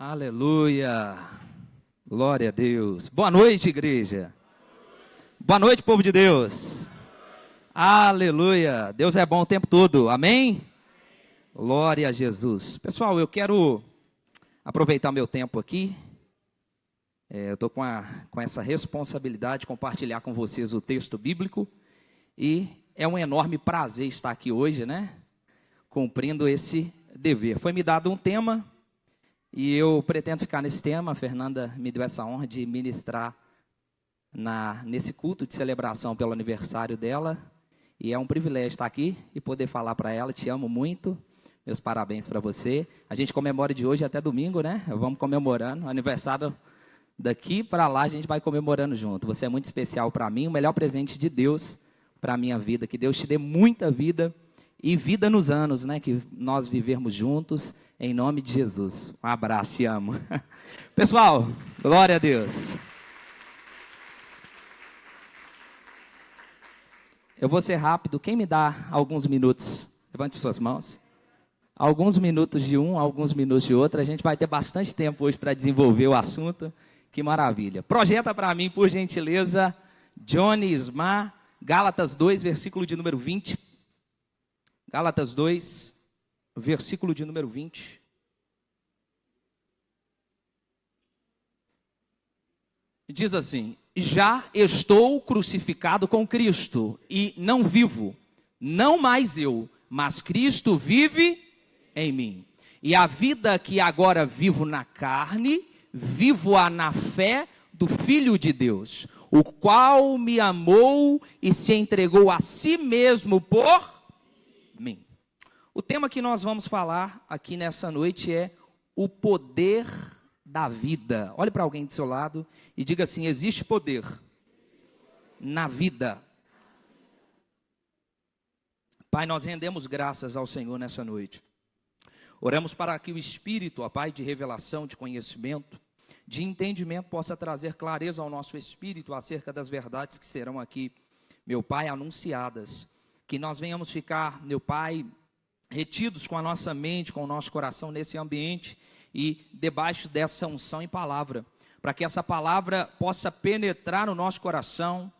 Aleluia, glória a Deus. Boa noite, igreja. Boa noite, povo de Deus. Aleluia, Deus é bom o tempo todo, amém? Glória a Jesus. Pessoal, eu quero aproveitar meu tempo aqui. Eu estou com essa responsabilidade de compartilhar com vocês o texto bíblico. E é um enorme prazer estar aqui hoje, né? Cumprindo esse dever. Foi me dado um tema e eu pretendo ficar nesse tema. A Fernanda me deu essa honra de ministrar nesse culto de celebração pelo aniversário dela. E é um privilégio estar aqui e poder falar para ela: te amo muito, meus parabéns para você. A gente comemora de hoje até domingo, né? Vamos comemorando o aniversário. Daqui para lá a gente vai comemorando junto. Você é muito especial para mim, o melhor presente de Deus para a minha vida. Que Deus te dê muita vida e vida nos anos, né? Que nós vivermos juntos, em nome de Jesus. Um abraço, te amo. Pessoal, glória a Deus. Eu vou ser rápido. Quem me dá alguns minutos? Levante suas mãos. Alguns minutos de um, alguns minutos de outro. A gente vai ter bastante tempo hoje para desenvolver o assunto. Que maravilha. Projeta para mim, por gentileza, Johnny Ismar, Gálatas 2, versículo de número 20. Gálatas 2, versículo de número 20. Diz assim: já estou crucificado com Cristo, e não vivo, não mais eu, mas Cristo vive em mim. E a vida que agora vivo na carne, vivo-a na fé do Filho de Deus, o qual me amou e se entregou a si mesmo por mim. O tema que nós vamos falar aqui nessa noite é o poder da vida. Olhe para alguém do seu lado e diga assim: existe poder na vida. Pai, nós rendemos graças ao Senhor nessa noite. Oramos para que o Espírito, ó Pai, de revelação, de conhecimento, de entendimento, possa trazer clareza ao nosso espírito acerca das verdades que serão aqui, meu Pai, anunciadas. Que nós venhamos ficar, meu Pai, retidos com a nossa mente, com o nosso coração nesse ambiente e debaixo dessa unção e palavra, para que essa palavra possa penetrar no nosso coração,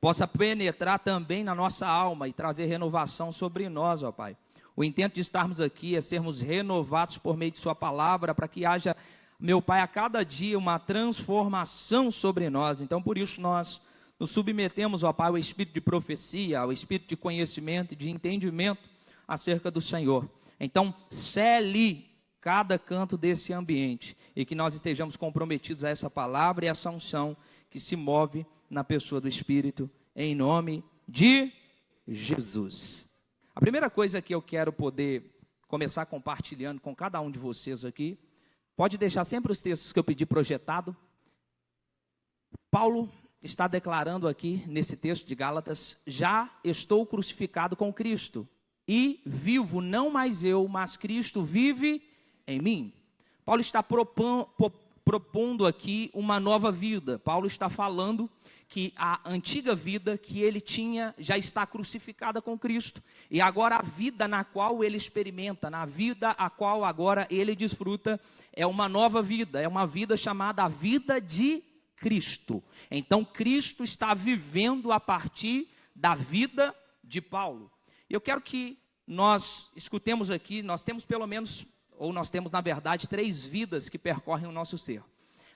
possa penetrar também na nossa alma e trazer renovação sobre nós, ó Pai. O intento de estarmos aqui é sermos renovados por meio de sua palavra, para que haja, meu Pai, a cada dia uma transformação sobre nós. Então, por isso nós nos submetemos, ó Pai, ao espírito de profecia, ao espírito de conhecimento e de entendimento acerca do Senhor. Então, cele cada canto desse ambiente e que nós estejamos comprometidos a essa palavra e essa unção que se move na pessoa do Espírito, em nome de Jesus. A primeira coisa que eu quero poder começar compartilhando com cada um de vocês aqui, pode deixar sempre os textos que eu pedi projetado. Paulo está declarando aqui nesse texto de Gálatas: já estou crucificado com Cristo, e vivo não mais eu, mas Cristo vive em mim. Paulo está propondo aqui uma nova vida. Paulo está falando que a antiga vida que ele tinha já está crucificada com Cristo, e agora a vida na qual ele experimenta, na vida a qual agora ele desfruta, é uma nova vida, é uma vida chamada a vida de Cristo. Então Cristo está vivendo a partir da vida de Paulo. Eu quero que nós escutemos aqui, nós temos pelo menos, ou nós temos na verdade 3 vidas que percorrem o nosso ser.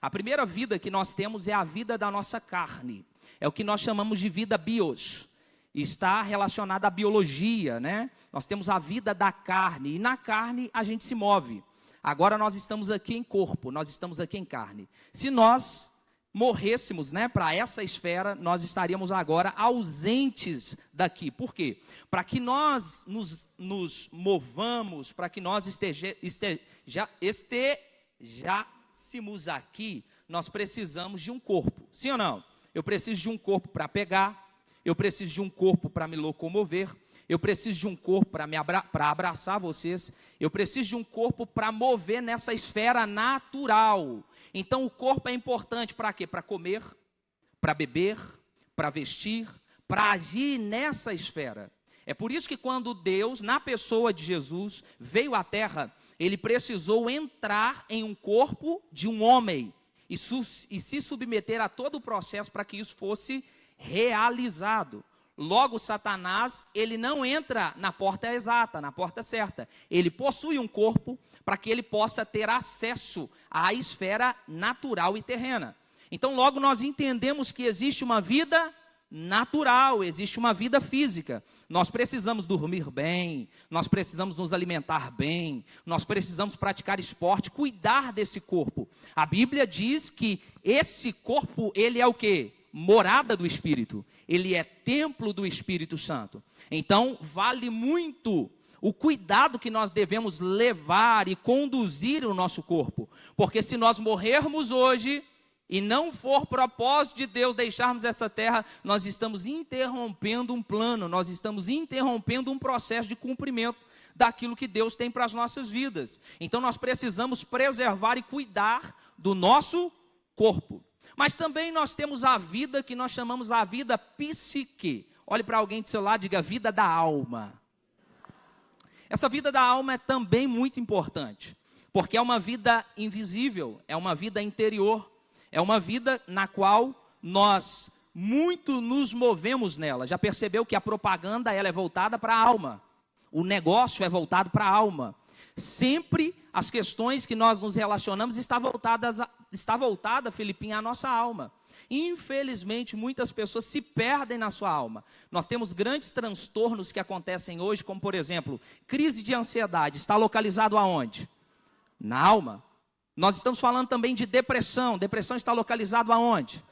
A primeira vida que nós temos é a vida da nossa carne, é o que nós chamamos de vida bios, está relacionada à biologia, né? Nós temos a vida da carne, e na carne a gente se move. Agora nós estamos aqui em corpo, nós estamos aqui em carne. Se nós morrêssemos, né, para essa esfera, nós estaríamos agora ausentes daqui. Por quê? Para que nós nos movamos, para que nós estejamos aqui, nós precisamos de um corpo, sim ou não? Eu preciso de um corpo para pegar, eu preciso de um corpo para me locomover, eu preciso de um corpo para abraçar vocês, eu preciso de um corpo para mover nessa esfera natural. Então o corpo é importante para quê? Para comer, para beber, para vestir, para agir nessa esfera. É por isso que quando Deus, na pessoa de Jesus, veio à terra, ele precisou entrar em um corpo de um homem e se submeter a todo o processo para que isso fosse realizado. Logo, Satanás, ele não entra na porta exata, na porta certa. Ele possui um corpo para que ele possa ter acesso à esfera natural e terrena. Então, logo nós entendemos que existe uma vida natural, existe uma vida física. Nós precisamos dormir bem, nós precisamos nos alimentar bem, nós precisamos praticar esporte, cuidar desse corpo. A Bíblia diz que esse corpo, ele é o quê? Morada do Espírito, ele é templo do Espírito Santo. Então, vale muito o cuidado que nós devemos levar e conduzir o nosso corpo, porque se nós morrermos hoje e não for propósito de Deus deixarmos essa terra, nós estamos interrompendo um plano, nós estamos interrompendo um processo de cumprimento daquilo que Deus tem para as nossas vidas. Então nós precisamos preservar e cuidar do nosso corpo. Mas também nós temos a vida que nós chamamos a vida psique. Olhe para alguém do seu lado e diga: vida da alma. Essa vida da alma é também muito importante, porque é uma vida invisível, é uma vida interior, é uma vida na qual nós muito nos movemos nela. Já percebeu que a propaganda ela é voltada para a alma, o negócio é voltado para a alma. Sempre as questões que nós nos relacionamos está voltada, Felipinho, à nossa alma. Infelizmente, muitas pessoas se perdem na sua alma. Nós temos grandes transtornos que acontecem hoje, como por exemplo, crise de ansiedade. Está localizado aonde? Na alma. Nós estamos falando também de depressão. Depressão está localizado aonde?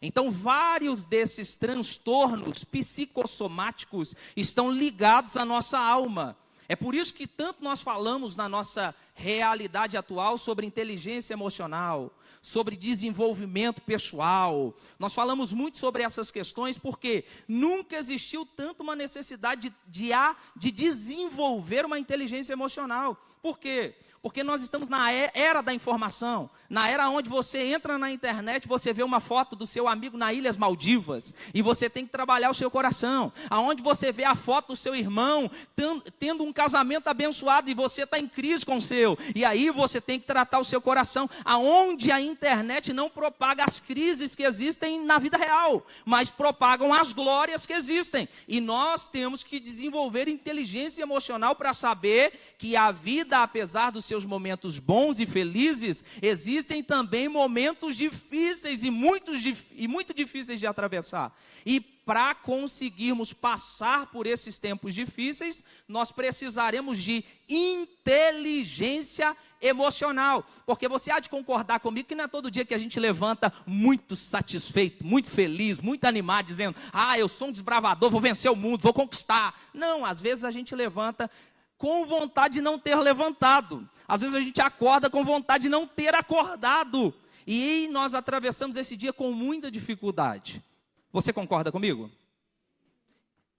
Então, vários desses transtornos psicossomáticos estão ligados à nossa alma. É por isso que tanto nós falamos na nossa realidade atual sobre inteligência emocional, sobre desenvolvimento pessoal. Nós falamos muito sobre essas questões porque nunca existiu tanto uma necessidade de desenvolver uma inteligência emocional. Por quê? Porque nós estamos na era da informação, na era onde você entra na internet, você vê uma foto do seu amigo na Ilhas Maldivas, e você tem que trabalhar o seu coração, aonde você vê a foto do seu irmão tendo um casamento abençoado, e você está em crise com o seu, e aí você tem que tratar o seu coração, aonde a internet não propaga as crises que existem na vida real, mas propagam as glórias que existem, e nós temos que desenvolver inteligência emocional para saber que a vida, apesar dos seus momentos bons e felizes, existem também momentos difíceis e muito difíceis de atravessar. E para conseguirmos passar por esses tempos difíceis, nós precisaremos de inteligência emocional. Porque você há de concordar comigo que não é todo dia que a gente levanta muito satisfeito, muito feliz, muito animado, dizendo: eu sou um desbravador, vou vencer o mundo, vou conquistar. Não, às vezes a gente levanta com vontade de não ter levantado. Às vezes a gente acorda com vontade de não ter acordado. E nós atravessamos esse dia com muita dificuldade. Você concorda comigo?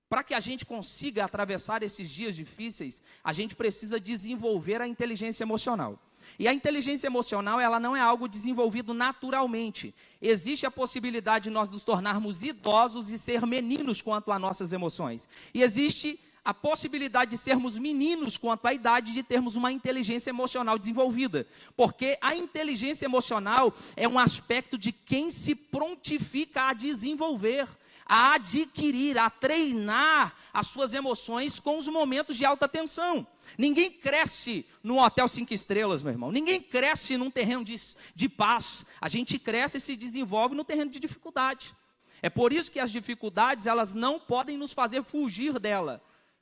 Para que a gente consiga atravessar esses dias difíceis, a gente precisa desenvolver a inteligência emocional. E a inteligência emocional, ela não é algo desenvolvido naturalmente. Existe a possibilidade de nós nos tornarmos idosos e ser meninos quanto às nossas emoções. E existe a possibilidade de sermos meninos quanto à idade de termos uma inteligência emocional desenvolvida. Porque a inteligência emocional é um aspecto de quem se prontifica a desenvolver, a adquirir, a treinar as suas emoções com os momentos de alta tensão. Ninguém cresce num hotel 5 estrelas, meu irmão. Ninguém cresce num terreno de paz. A gente cresce e se desenvolve no terreno de dificuldade. É por isso que as dificuldades, elas não podem nos fazer fugir dela.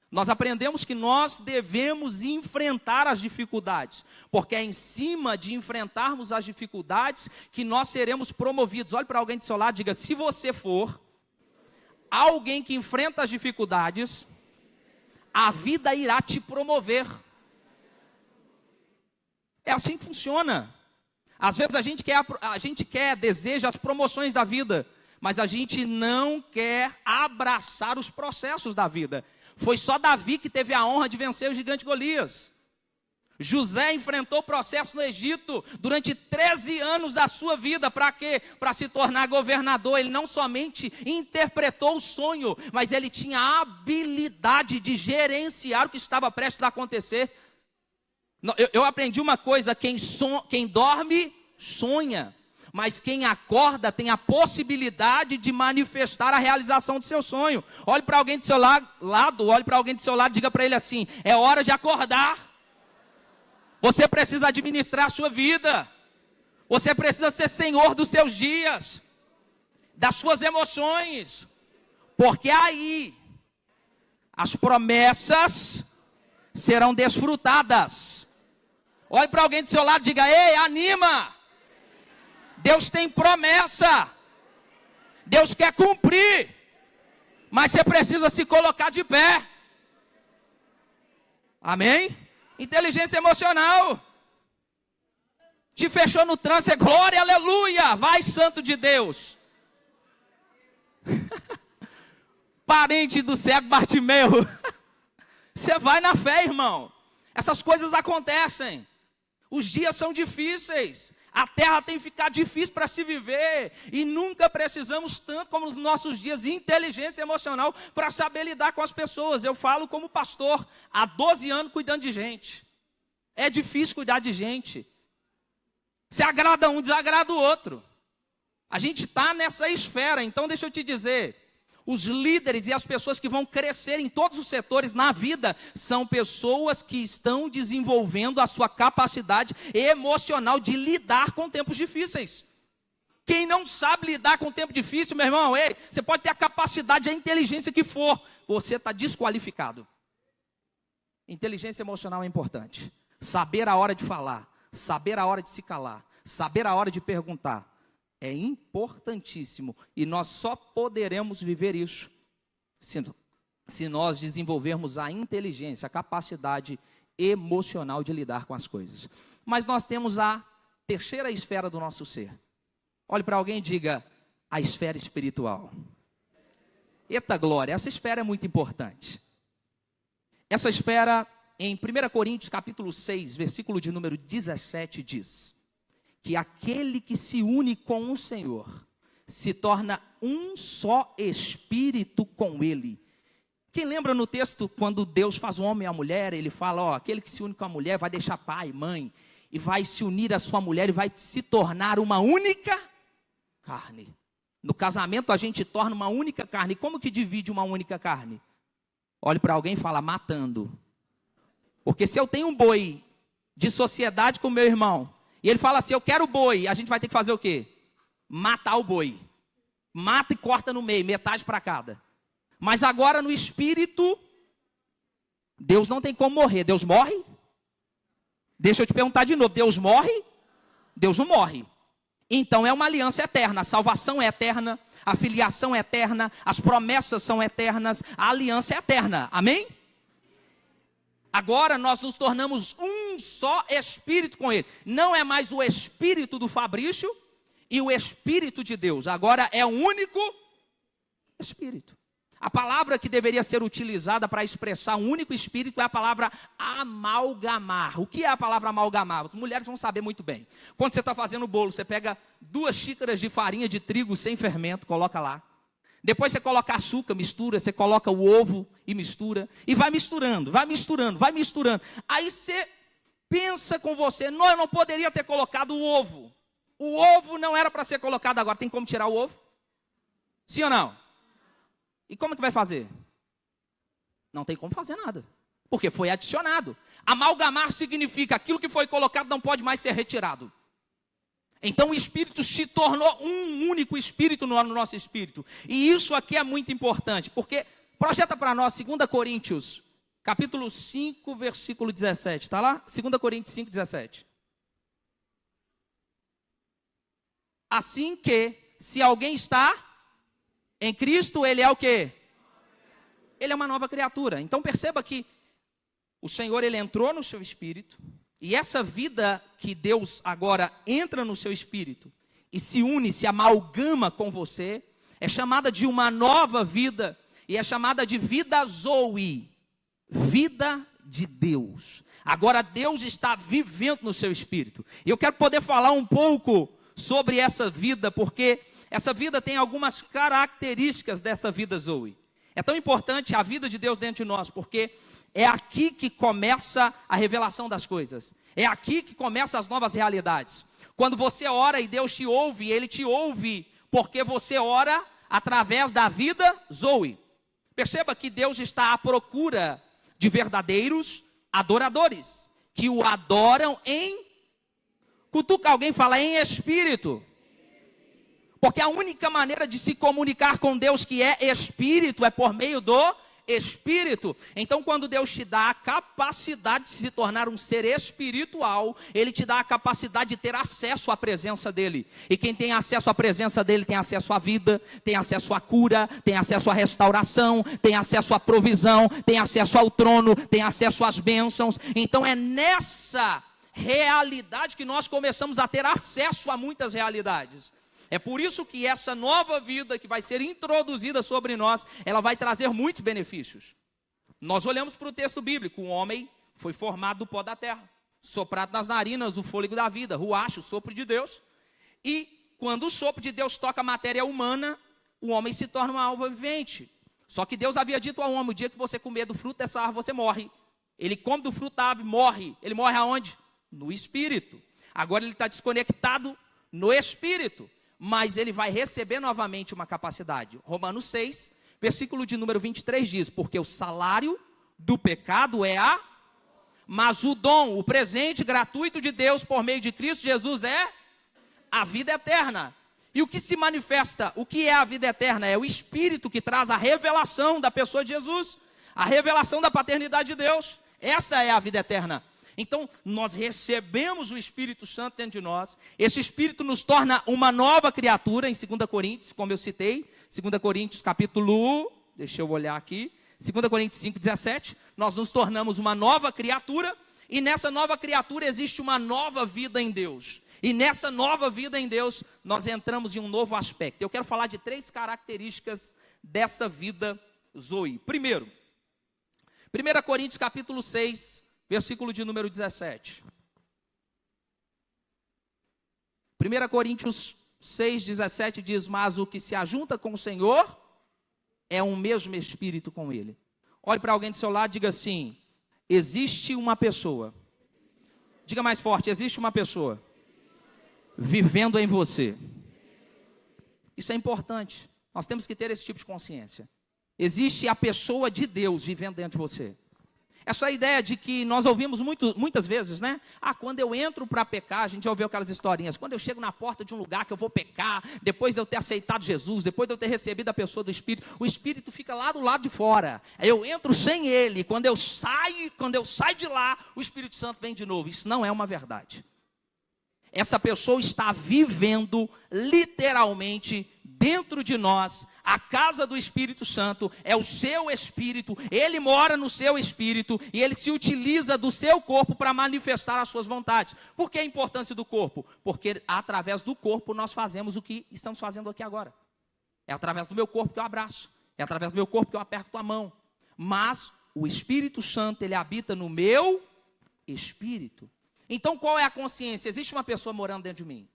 Nós aprendemos que nós devemos enfrentar as dificuldades, porque é em cima de enfrentarmos as dificuldades que nós seremos promovidos. Olhe para alguém do seu lado e diga: se você for alguém que enfrenta as dificuldades, a vida irá te promover. É assim que funciona. Às vezes a gente deseja as promoções da vida, mas a gente não quer abraçar os processos da vida. Foi só Davi que teve a honra de vencer o gigante Golias. José enfrentou o processo no Egito durante 13 anos da sua vida. Para quê? Para se tornar governador. Ele não somente interpretou o sonho, mas ele tinha a habilidade de gerenciar o que estava prestes a acontecer. Eu aprendi uma coisa: quem dorme, sonha. Mas quem acorda tem a possibilidade de manifestar a realização do seu sonho. Olhe para alguém do seu lado, olhe para alguém do seu lado, diga para ele assim: é hora de acordar. Você precisa administrar a sua vida. Você precisa ser senhor dos seus dias, das suas emoções. Porque aí as promessas serão desfrutadas. Olhe para alguém do seu lado e diga: ei, anima. Deus tem promessa. Deus quer cumprir. Mas você precisa se colocar de pé. Amém? Inteligência emocional. Te fechou no trânsito, glória, aleluia. Vai, santo de Deus. Parente do cego Bartimeu. Você vai na fé, irmão. Essas coisas acontecem. Os dias são difíceis. A terra tem ficado difícil para se viver. E nunca precisamos tanto como nos nossos dias de inteligência emocional para saber lidar com as pessoas. Eu falo como pastor há 12 anos cuidando de gente. É difícil cuidar de gente. Se agrada um, desagrada o outro. A gente está nessa esfera. Então deixa eu te dizer. Os líderes e as pessoas que vão crescer em todos os setores na vida são pessoas que estão desenvolvendo a sua capacidade emocional de lidar com tempos difíceis. Quem não sabe lidar com tempo difícil, meu irmão, você pode ter a capacidade, a inteligência que for, você está desqualificado. Inteligência emocional é importante. Saber a hora de falar, saber a hora de se calar, saber a hora de perguntar. É importantíssimo e nós só poderemos viver isso se nós desenvolvermos a inteligência, a capacidade emocional de lidar com as coisas. Mas nós temos a terceira esfera do nosso ser. Olhe para alguém e diga: a esfera espiritual. Eita glória, essa esfera é muito importante. Essa esfera, em 1 Coríntios capítulo 6, versículo de número 17, diz: que aquele que se une com o Senhor se torna um só espírito com Ele. Quem lembra no texto, quando Deus faz o homem e a mulher, Ele fala, aquele que se une com a mulher vai deixar pai, mãe, e vai se unir à sua mulher e vai se tornar uma única carne. No casamento a gente torna uma única carne. Como que divide uma única carne? Olhe para alguém e fala: matando. Porque se eu tenho um boi de sociedade com meu irmão, e ele fala assim: eu quero boi, a gente vai ter que fazer o quê? Matar o boi. Mata e corta no meio, metade para cada. Mas agora no espírito, Deus não tem como morrer. Deus morre? Deixa eu te perguntar de novo: Deus morre? Deus não morre. Então é uma aliança eterna. A salvação é eterna, a filiação é eterna, as promessas são eternas, a aliança é eterna. Amém? Agora nós nos tornamos um só espírito com Ele. Não é mais o espírito do Fabrício e o espírito de Deus. Agora é um único espírito. A palavra que deveria ser utilizada para expressar um único espírito é a palavra amalgamar. O que é a palavra amalgamar? As mulheres vão saber muito bem. Quando você está fazendo o bolo, você pega 2 xícaras de farinha de trigo sem fermento, coloca lá. Depois você coloca açúcar, mistura, você coloca o ovo e mistura. E vai misturando, vai misturando, vai misturando. Aí você pensa com você: não, eu não poderia ter colocado o ovo. O ovo não era para ser colocado agora. Tem como tirar o ovo? Sim ou não? E como que vai fazer? Não tem como fazer nada. Porque foi adicionado. Amalgamar significa aquilo que foi colocado não pode mais ser retirado. Então o Espírito se tornou um único Espírito no nosso Espírito. E isso aqui é muito importante, porque projeta para nós 2 Coríntios, capítulo 5, versículo 17. Está lá? 2 Coríntios 5, 17. Assim que, se alguém está em Cristo, ele é o quê? Ele é uma nova criatura. Então perceba que o Senhor, Ele entrou no seu espírito. E essa vida que Deus agora entra no seu espírito e se une, se amalgama com você, é chamada de uma nova vida, e é chamada de vida Zoe, vida de Deus. Agora Deus está vivendo no seu espírito. E eu quero poder falar um pouco sobre essa vida, porque essa vida tem algumas características dessa vida Zoe. É tão importante a vida de Deus dentro de nós, porque é aqui que começa a revelação das coisas. É aqui que começam as novas realidades. Quando você ora e Deus te ouve, Ele te ouve porque você ora através da vida Zoe. Perceba que Deus está à procura de verdadeiros adoradores, que o adoram em... Cutuca alguém, fala em espírito. Porque a única maneira de se comunicar com Deus, que é espírito, é por meio do espírito. Então, quando Deus te dá a capacidade de se tornar um ser espiritual, Ele te dá a capacidade de ter acesso à presença dEle. E quem tem acesso à presença dEle tem acesso à vida, tem acesso à cura, tem acesso à restauração, tem acesso à provisão, tem acesso ao trono, tem acesso às bênçãos. Então é nessa realidade que nós começamos a ter acesso a muitas realidades. É por isso que essa nova vida que vai ser introduzida sobre nós, ela vai trazer muitos benefícios. Nós olhamos para o texto bíblico, o homem foi formado do pó da terra, soprado nas narinas o fôlego da vida, ruach, o sopro de Deus. E quando o sopro de Deus toca a matéria humana, o homem se torna uma alma vivente. Só que Deus havia dito ao homem, o dia que você comer do fruto dessa árvore, você morre. Ele come do fruto da árvore, morre. Ele morre aonde? No espírito. Agora ele está desconectado no espírito. Mas ele vai receber novamente uma capacidade. Romanos 6, versículo de número 23 diz, porque o salário do pecado é a... Mas o dom, o presente gratuito de Deus por meio de Cristo Jesus é a vida eterna. E o que se manifesta, o que é a vida eterna? É o Espírito que traz a revelação da pessoa de Jesus, a revelação da paternidade de Deus. Essa é a vida eterna. Então, nós recebemos o Espírito Santo dentro de nós. Esse Espírito nos torna uma nova criatura, em 2 Coríntios, como eu citei. 2 Coríntios capítulo, deixa eu olhar aqui. 2 Coríntios 5,17. Nós nos tornamos uma nova criatura. E nessa nova criatura existe uma nova vida em Deus. E nessa nova vida em Deus, nós entramos em um novo aspecto. Eu quero falar de 3 características dessa vida Zoe. Primeiro, 1 Coríntios capítulo 6, versículo de número 17. 1 Coríntios 6, 17 diz, mas o que se ajunta com o Senhor é um mesmo espírito com Ele. Olhe para alguém do seu lado e diga assim, existe uma pessoa, diga mais forte, existe uma pessoa vivendo em você. Isso é importante, nós temos que ter esse tipo de consciência. Existe a pessoa de Deus vivendo dentro de você. Essa ideia de que nós ouvimos muitas vezes, né? Quando eu entro para pecar, a gente já ouviu aquelas historinhas. Quando eu chego na porta de um lugar que eu vou pecar, depois de eu ter aceitado Jesus, depois de eu ter recebido a pessoa do Espírito, o Espírito fica lá do lado de fora. Eu entro sem Ele. Quando eu saio de lá, o Espírito Santo vem de novo. Isso não é uma verdade. Essa pessoa está vivendo literalmente dentro de nós. A casa do Espírito Santo é o seu espírito, ele mora no seu espírito e ele se utiliza do seu corpo para manifestar as suas vontades. Por que a importância do corpo? Porque através do corpo nós fazemos o que estamos fazendo aqui agora. É através do meu corpo que eu abraço, é através do meu corpo que eu aperto a mão. Mas o Espírito Santo, ele habita no meu espírito. Então qual é a consciência? Existe uma pessoa morando dentro de mim.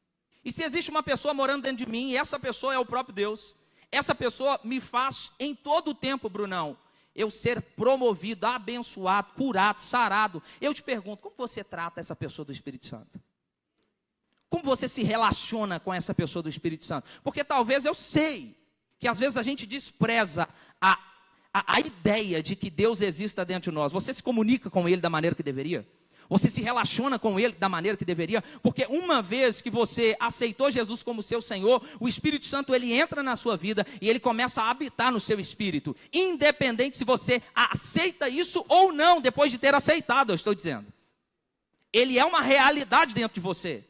E se existe uma pessoa morando dentro de mim, e essa pessoa é o próprio Deus, essa pessoa me faz em todo o tempo, Brunão, eu ser promovido, abençoado, curado, sarado. Eu te pergunto, como você trata essa pessoa do Espírito Santo? Como você se relaciona com essa pessoa do Espírito Santo? Porque talvez eu sei que às vezes a gente despreza a ideia de que Deus exista dentro de nós. Você se comunica com Ele da maneira que deveria? Você se relaciona com Ele da maneira que deveria? Porque uma vez que você aceitou Jesus como seu Senhor, o Espírito Santo, ele entra na sua vida e ele começa a habitar no seu espírito. Independente se você aceita isso ou não, depois de ter aceitado, eu estou dizendo. Ele é uma realidade dentro de você.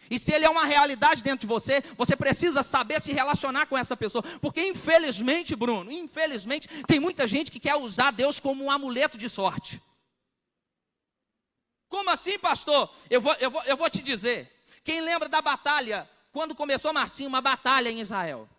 E se ele é uma realidade dentro de você, você precisa saber se relacionar com essa pessoa. Porque infelizmente, Bruno, infelizmente, tem muita gente que quer usar Deus como um amuleto de sorte. Como assim, pastor? Eu vou te dizer. Quem lembra da batalha, quando começou, Marcinho, uma batalha em Israel?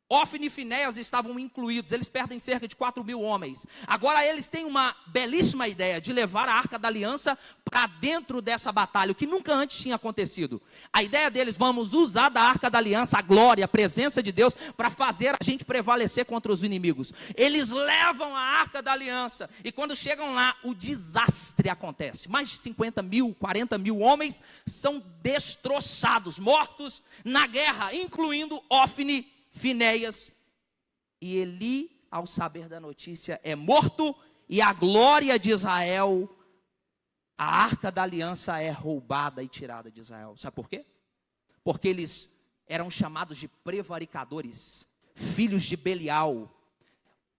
Ofni e Finéias estavam incluídos, eles perdem cerca de 4.000 homens. Agora eles têm uma belíssima ideia de levar a Arca da Aliança para dentro dessa batalha, o que nunca antes tinha acontecido. A ideia deles, vamos usar da Arca da Aliança, a glória, a presença de Deus, para fazer a gente prevalecer contra os inimigos. Eles levam a Arca da Aliança, e quando chegam lá, o desastre acontece. Mais de 50.000, 40.000 homens são destroçados, mortos na guerra, incluindo Ofni, Finéias, e Eli, ao saber da notícia, é morto, e a glória de Israel, a Arca da Aliança é roubada e tirada de Israel. Sabe por quê? Porque eles eram chamados de prevaricadores, filhos de Belial,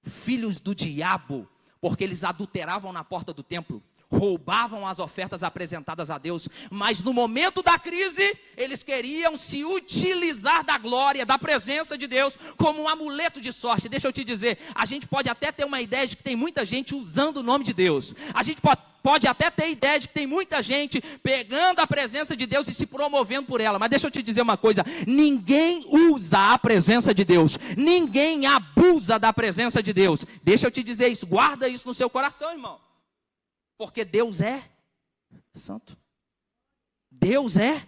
filhos do diabo, porque eles adulteravam na porta do templo, roubavam as ofertas apresentadas a Deus, mas no momento da crise, eles queriam se utilizar da glória, da presença de Deus, como um amuleto de sorte. Deixa eu te dizer, a gente pode até ter uma ideia de que tem muita gente usando o nome de Deus, a gente pode até ter ideia de que tem muita gente pegando a presença de Deus e se promovendo por ela, mas deixa eu te dizer uma coisa, ninguém usa a presença de Deus, ninguém abusa da presença de Deus. Deixa eu te dizer isso, guarda isso no seu coração, irmão. Porque Deus é santo. Deus é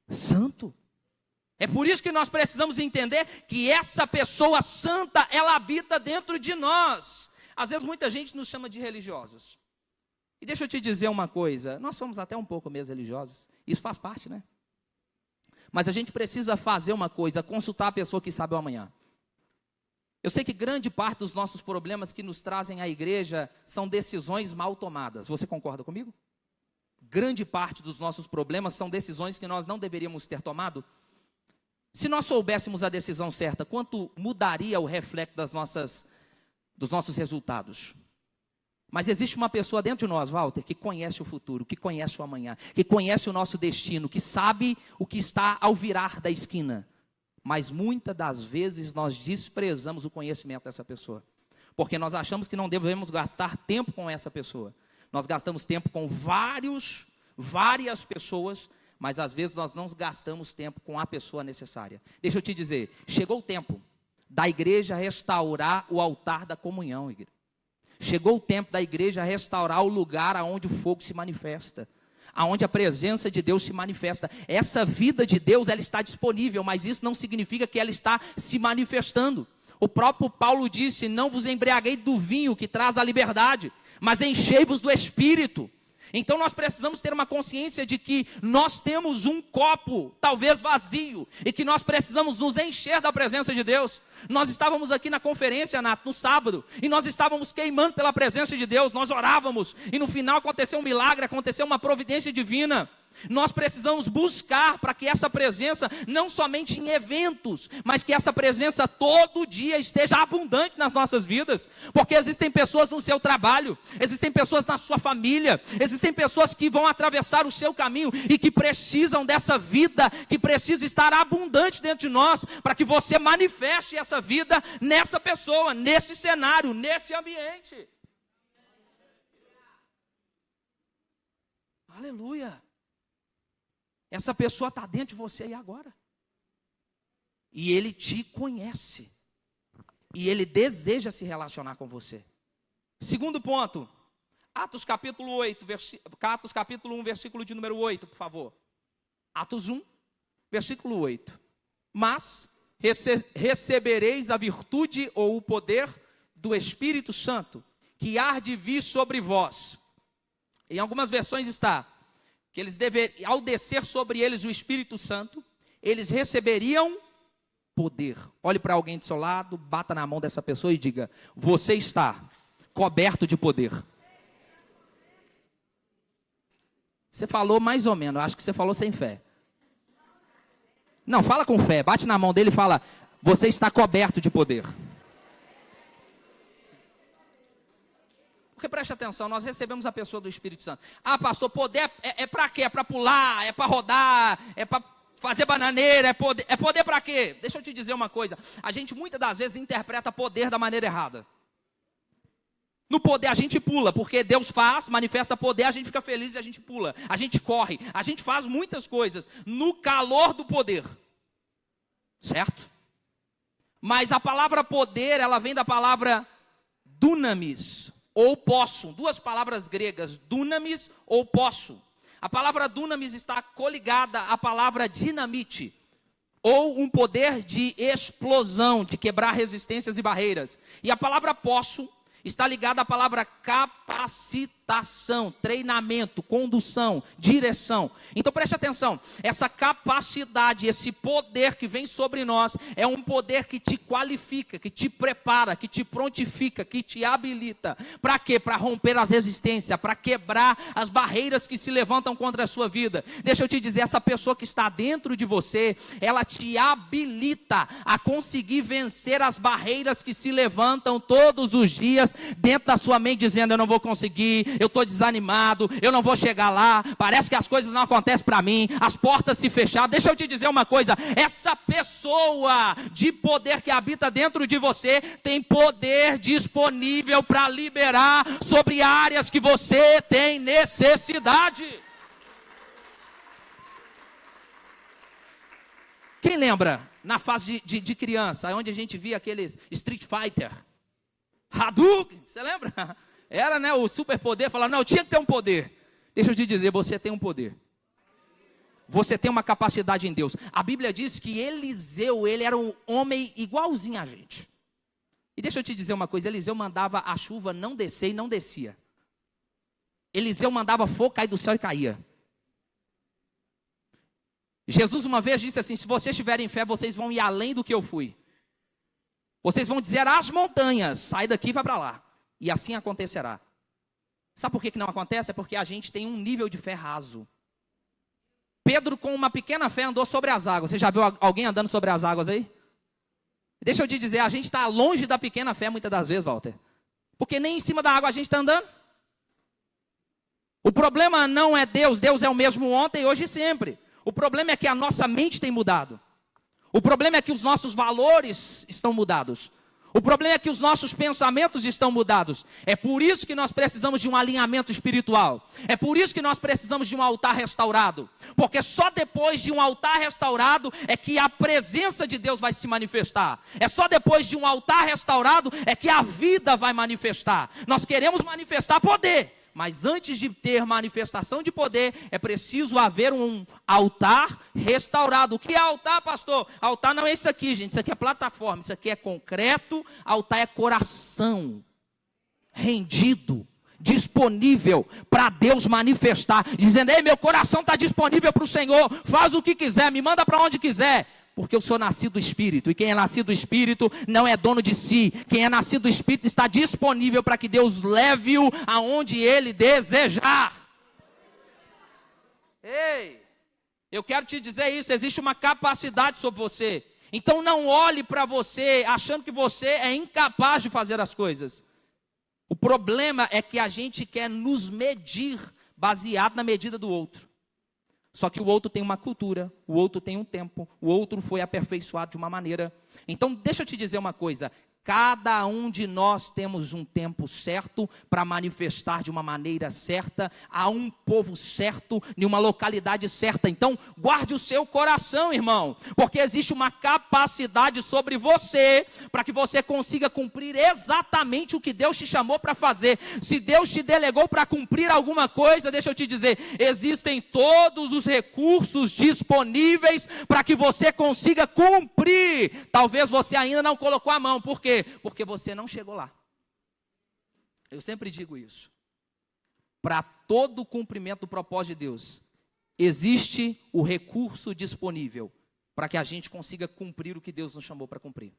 santo. É por isso que nós precisamos entender que essa pessoa santa, ela habita dentro de nós. Às vezes muita gente nos chama de religiosos. E deixa eu te dizer uma coisa, nós somos até um pouco mesmo religiosos. Isso faz parte, né? Mas a gente precisa fazer uma coisa, consultar a pessoa que sabe o amanhã. Eu sei que grande parte dos nossos problemas que nos trazem à igreja são decisões mal tomadas. Você concorda comigo? Grande parte dos nossos problemas são decisões que nós não deveríamos ter tomado. Se nós soubéssemos a decisão certa, quanto mudaria o reflexo dos nossos resultados? Mas existe uma pessoa dentro de nós, Walter, que conhece o futuro, que conhece o amanhã, que conhece o nosso destino, que sabe o que está ao virar da esquina. Mas muitas das vezes nós desprezamos o conhecimento dessa pessoa, porque nós achamos que não devemos gastar tempo com essa pessoa. Nós gastamos tempo com várias pessoas, mas às vezes nós não gastamos tempo com a pessoa necessária. Deixa eu te dizer, chegou o tempo da igreja restaurar o altar da comunhão, igreja. Chegou o tempo da igreja restaurar o lugar onde o fogo se manifesta, aonde a presença de Deus se manifesta. Essa vida de Deus, ela está disponível, mas isso não significa que ela está se manifestando. O próprio Paulo disse, não vos embriagueis do vinho que traz a liberdade, mas enchei-vos do Espírito. Então nós precisamos ter uma consciência de que nós temos um copo, talvez vazio, e que nós precisamos nos encher da presença de Deus. Nós estávamos aqui na conferência, no sábado, e nós estávamos queimando pela presença de Deus, nós orávamos, e no final aconteceu um milagre, aconteceu uma providência divina. Nós precisamos buscar para que essa presença, não somente em eventos, mas que essa presença todo dia esteja abundante nas nossas vidas, porque existem pessoas no seu trabalho, existem pessoas na sua família, existem pessoas que vão atravessar o seu caminho e que precisam dessa vida, que precisa estar abundante dentro de nós, para que você manifeste essa vida nessa pessoa, nesse cenário, nesse ambiente. Aleluia! Essa pessoa está dentro de você aí agora. E ele te conhece. E ele deseja se relacionar com você. Segundo ponto. Atos capítulo 1, versículo de número 8, por favor. Atos 1, versículo 8. Mas recebereis a virtude ou o poder do Espírito Santo, que há de vir sobre vós. Em algumas versões está... que eles ao descer sobre eles o Espírito Santo, eles receberiam poder. Olhe para alguém do seu lado, bata na mão dessa pessoa e diga, você está coberto de poder. Você falou mais ou menos, eu acho que você falou sem fé. Não, fala com fé, bate na mão dele e fala, você está coberto de poder. Porque preste atenção, nós recebemos a pessoa do Espírito Santo. Ah, pastor, poder é para quê? É para pular, é para rodar, é para fazer bananeira, é poder para quê? Deixa eu te dizer uma coisa, a gente muitas das vezes interpreta poder da maneira errada. No poder a gente pula, porque Deus manifesta poder, a gente fica feliz e a gente pula. A gente corre, a gente faz muitas coisas no calor do poder. Certo? Mas a palavra poder, ela vem da palavra dunamis, ou posso. Duas palavras gregas, dunamis ou posso. A palavra dunamis está coligada à palavra dinamite, ou um poder de explosão, de quebrar resistências e barreiras. E a palavra posso está ligada à palavra capacitação, treinamento, condução, direção. Então preste atenção, essa capacidade, esse poder que vem sobre nós, é um poder que te qualifica, que te prepara, que te prontifica, que te habilita. Para quê? Para romper as resistências, para quebrar as barreiras que se levantam contra a sua vida. Deixa eu te dizer, essa pessoa que está dentro de você, ela te habilita a conseguir vencer as barreiras que se levantam todos os dias dentro da sua mente, dizendo: eu não vou conseguir, eu estou desanimado, eu não vou chegar lá, parece que as coisas não acontecem para mim, as portas se fecharam. Deixa eu te dizer uma coisa, essa pessoa de poder que habita dentro de você, tem poder disponível para liberar sobre áreas que você tem necessidade. Quem lembra, na fase de criança, onde a gente via aqueles Street Fighter, Hadouken, você lembra? Era, né, o superpoder, falava, não, eu tinha que ter um poder. Deixa eu te dizer, você tem um poder. Você tem uma capacidade em Deus. A Bíblia diz que Eliseu, ele era um homem igualzinho a gente. E deixa eu te dizer uma coisa, Eliseu mandava a chuva não descer e não descia. Eliseu mandava fogo cair do céu e caía. Jesus uma vez disse assim, se vocês tiverem fé, vocês vão ir além do que eu fui. Vocês vão dizer às montanhas, sai daqui e vai para lá. E assim acontecerá. Sabe por que não acontece? É porque a gente tem um nível de fé raso. Pedro, com uma pequena fé, andou sobre as águas. Você já viu alguém andando sobre as águas aí? Deixa eu te dizer, a gente está longe da pequena fé muitas das vezes, Walter. Porque nem em cima da água a gente está andando. O problema não é Deus. Deus é o mesmo ontem, hoje e sempre. O problema é que a nossa mente tem mudado. O problema é que os nossos valores estão mudados. O problema é que os nossos pensamentos estão mudados. É por isso que nós precisamos de um alinhamento espiritual. É por isso que nós precisamos de um altar restaurado. Porque só depois de um altar restaurado é que a presença de Deus vai se manifestar. É só depois de um altar restaurado é que a vida vai manifestar. Nós queremos manifestar poder. Mas antes de ter manifestação de poder, é preciso haver um altar restaurado. O que é altar, pastor? Altar não é isso aqui, gente. Isso aqui é plataforma, isso aqui é concreto. Altar é coração rendido, disponível para Deus manifestar. Dizendo, ei, meu coração está disponível para o Senhor. Faz o que quiser, me manda para onde quiser. Porque eu sou nascido do Espírito, e quem é nascido do Espírito não é dono de si. Quem é nascido do Espírito está disponível para que Deus leve-o aonde Ele desejar. Ei, eu quero te dizer isso, existe uma capacidade sobre você. Então não olhe para você achando que você é incapaz de fazer as coisas. O problema é que a gente quer nos medir baseado na medida do outro. Só que o outro tem uma cultura, o outro tem um tempo, o outro foi aperfeiçoado de uma maneira. Então, deixa eu te dizer uma coisa. Cada um de nós temos um tempo certo para manifestar de uma maneira certa, a um povo certo, em uma localidade certa. Então, guarde o seu coração, irmão, porque existe uma capacidade sobre você, para que você consiga cumprir exatamente o que Deus te chamou para fazer. Se Deus te delegou para cumprir alguma coisa, deixa eu te dizer, existem todos os recursos disponíveis para que você consiga cumprir. Talvez você ainda não colocou a mão, por quê? Porque você não chegou lá. Eu sempre digo isso. Para todo o cumprimento do propósito de Deus, existe o recurso disponível para que a gente consiga cumprir o que Deus nos chamou para cumprir.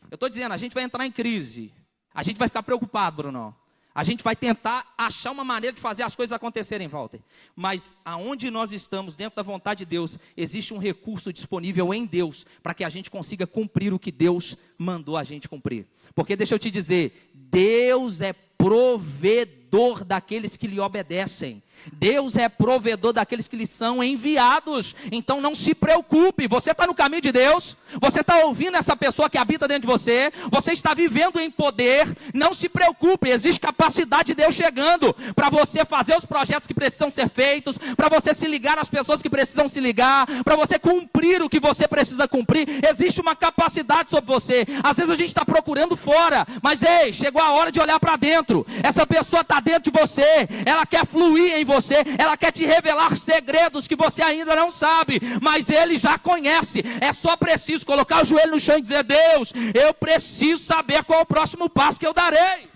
Eu estou dizendo, a gente vai entrar em crise. A gente vai ficar preocupado, Bruno. A gente vai tentar achar uma maneira de fazer as coisas acontecerem, Walter. Mas aonde nós estamos, dentro da vontade de Deus, existe um recurso disponível em Deus para que a gente consiga cumprir o que Deus mandou a gente cumprir. Porque deixa eu te dizer, Deus é provedor provedor daqueles que lhe obedecem. Deus é provedor daqueles que lhe são enviados. Então não se preocupe, você está no caminho de Deus, você está ouvindo essa pessoa que habita dentro de você, você está vivendo em poder, não se preocupe, existe capacidade de Deus chegando para você fazer os projetos que precisam ser feitos, para você se ligar às pessoas que precisam se ligar, para você cumprir o que você precisa cumprir. Existe uma capacidade sobre você. Às vezes a gente está procurando fora, mas ei, chegou a hora de olhar para dentro. Essa pessoa está dentro de você, ela quer fluir em você, ela quer te revelar segredos que você ainda não sabe, mas ele já conhece. É só preciso colocar o joelho no chão e dizer: Deus, eu preciso saber qual é o próximo passo que eu darei.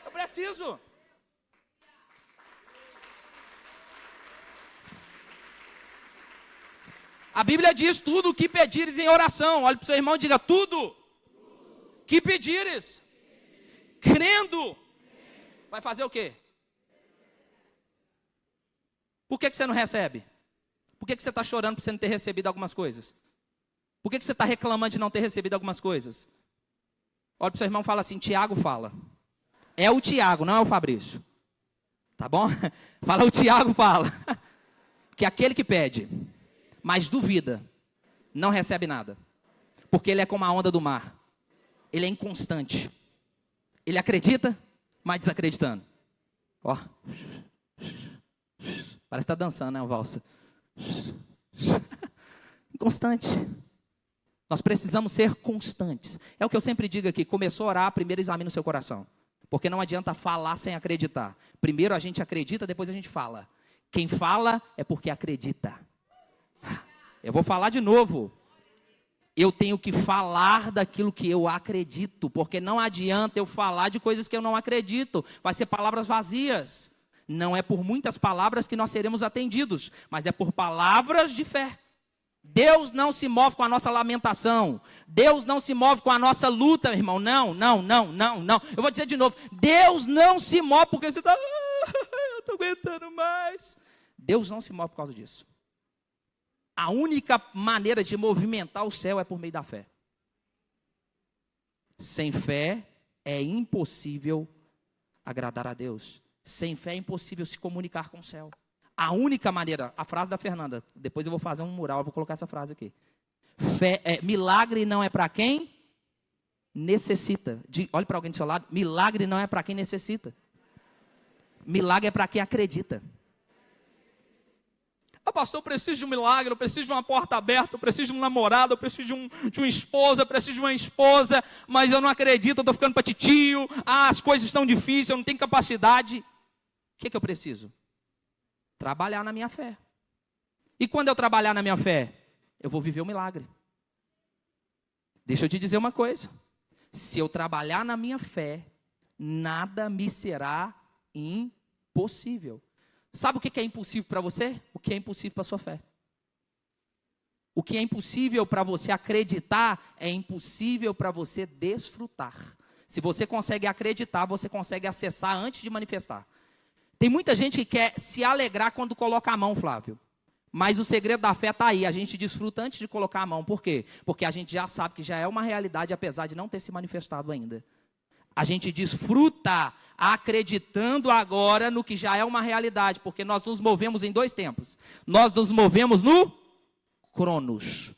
Eu preciso. A Bíblia diz: tudo o que pedires em oração. Olhe para o seu irmão e diga: tudo que pedires, crendo, vai fazer o quê? Por que você não recebe? Por que você está chorando por você não ter recebido algumas coisas? Por que você está reclamando de não ter recebido algumas coisas? Olha para o seu irmão e fala assim: Tiago fala. É o Tiago, não é o Fabrício. Tá bom? Fala, o Tiago fala. Que aquele que pede, mas duvida, não recebe nada. Porque ele é como a onda do mar. Ele é inconstante. Ele acredita, mas desacreditando. Ó. Parece que está dançando, né, o valsa. Constante. Nós precisamos ser constantes. É o que eu sempre digo aqui: começou a orar, primeiro examine o seu coração. Porque não adianta falar sem acreditar. Primeiro a gente acredita, depois a gente fala. Quem fala é porque acredita. Eu vou falar de novo. Eu tenho que falar daquilo que eu acredito. Porque não adianta eu falar de coisas que eu não acredito. Vai ser palavras vazias. Não é por muitas palavras que nós seremos atendidos, mas é por palavras de fé. Deus não se move com a nossa lamentação. Deus não se move com a nossa luta, irmão. Não. Eu vou dizer de novo: Deus não se move porque você está... eu estou aguentando mais. Deus não se move por causa disso. A única maneira de movimentar o céu é por meio da fé. Sem fé é impossível agradar a Deus. Sem fé é impossível se comunicar com o céu. A única maneira, a frase da Fernanda, depois eu vou fazer um mural, eu vou colocar essa frase aqui. Milagre não é para quem necessita. Olhe para alguém do seu lado: milagre não é para quem necessita. Milagre é para quem acredita. Pastor, eu preciso de um milagre, eu preciso de uma porta aberta, eu preciso de um namorado, eu preciso de uma esposa, eu preciso de uma esposa, mas eu não acredito, eu estou ficando para titio, as coisas estão difíceis, eu não tenho capacidade. O que eu preciso? Trabalhar na minha fé. E quando eu trabalhar na minha fé, eu vou viver o milagre. Deixa eu te dizer uma coisa: se eu trabalhar na minha fé, nada me será impossível. Sabe o que é impossível para você? O que é impossível para a sua fé. O que é impossível para você acreditar é impossível para você desfrutar. Se você consegue acreditar, você consegue acessar antes de manifestar. Tem muita gente que quer se alegrar quando coloca a mão, Flávio. Mas o segredo da fé está aí: a gente desfruta antes de colocar a mão. Por quê? Porque a gente já sabe que já é uma realidade, apesar de não ter se manifestado ainda. A gente desfruta acreditando agora no que já é uma realidade, porque nós nos movemos em dois tempos. Nós nos movemos no Cronos,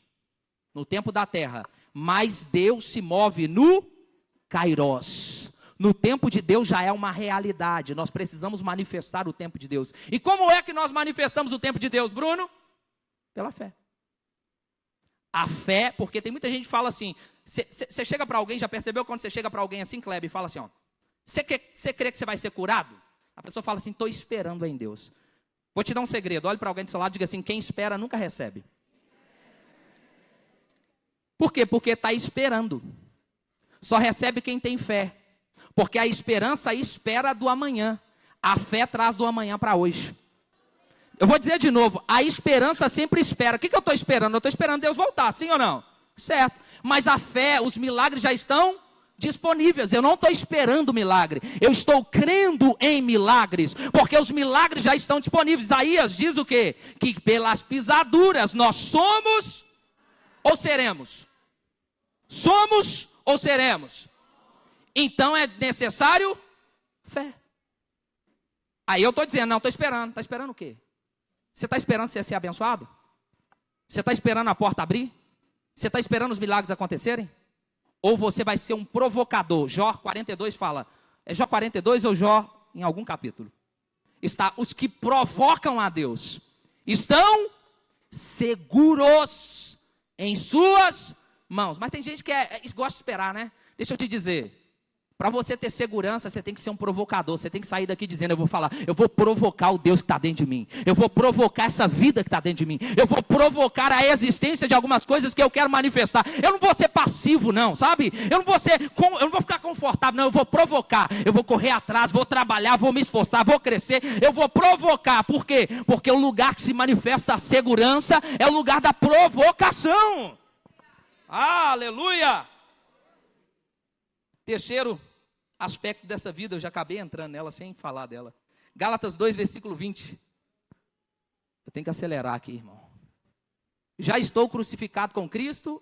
no tempo da terra, mas Deus se move no Kairos. No tempo de Deus já é uma realidade. Nós precisamos manifestar o tempo de Deus. E como é que nós manifestamos o tempo de Deus, Bruno? Pela fé. A fé, porque tem muita gente que fala assim, você chega para alguém, já percebeu quando você chega para alguém assim, Kleber, e fala assim, ó, você crê que você vai ser curado? A pessoa fala assim, estou esperando em Deus. Vou te dar um segredo, olhe para alguém do seu lado e diga assim: quem espera nunca recebe. Por quê? Porque está esperando. Só recebe quem tem fé. Porque a esperança espera do amanhã. A fé traz do amanhã para hoje. Eu vou dizer de novo, a esperança sempre espera. O que eu estou esperando? Eu estou esperando Deus voltar, sim ou não? Certo. Mas a fé, os milagres já estão disponíveis. Eu não estou esperando milagre. Eu estou crendo em milagres. Porque os milagres já estão disponíveis. Isaías diz o quê? Que pelas pisaduras nós somos ou seremos? Somos ou seremos? Então é necessário fé. Aí eu estou dizendo, não, estou esperando. Está esperando o quê? Você está esperando você ser abençoado? Você está esperando a porta abrir? Você está esperando os milagres acontecerem? Ou você vai ser um provocador? Jó 42 fala, é Jó 42 ou Jó em algum capítulo? Está, os que provocam a Deus estão seguros em suas mãos. Mas tem gente que gosta de esperar, né? Deixa eu te dizer, para você ter segurança, você tem que ser um provocador. Você tem que sair daqui dizendo, eu vou provocar o Deus que está dentro de mim. Eu vou provocar essa vida que está dentro de mim. Eu vou provocar a existência de algumas coisas que eu quero manifestar. Eu não vou ser passivo não, sabe? Eu não vou ficar confortável, não. Eu vou provocar. Eu vou correr atrás, vou trabalhar, vou me esforçar, vou crescer. Eu vou provocar. Por quê? Porque o lugar que se manifesta a segurança é o lugar da provocação. Aleluia! Terceiro aspecto dessa vida, eu já acabei entrando nela sem falar dela. Gálatas 2, versículo 20. Eu tenho que acelerar aqui, irmão. Já estou crucificado com Cristo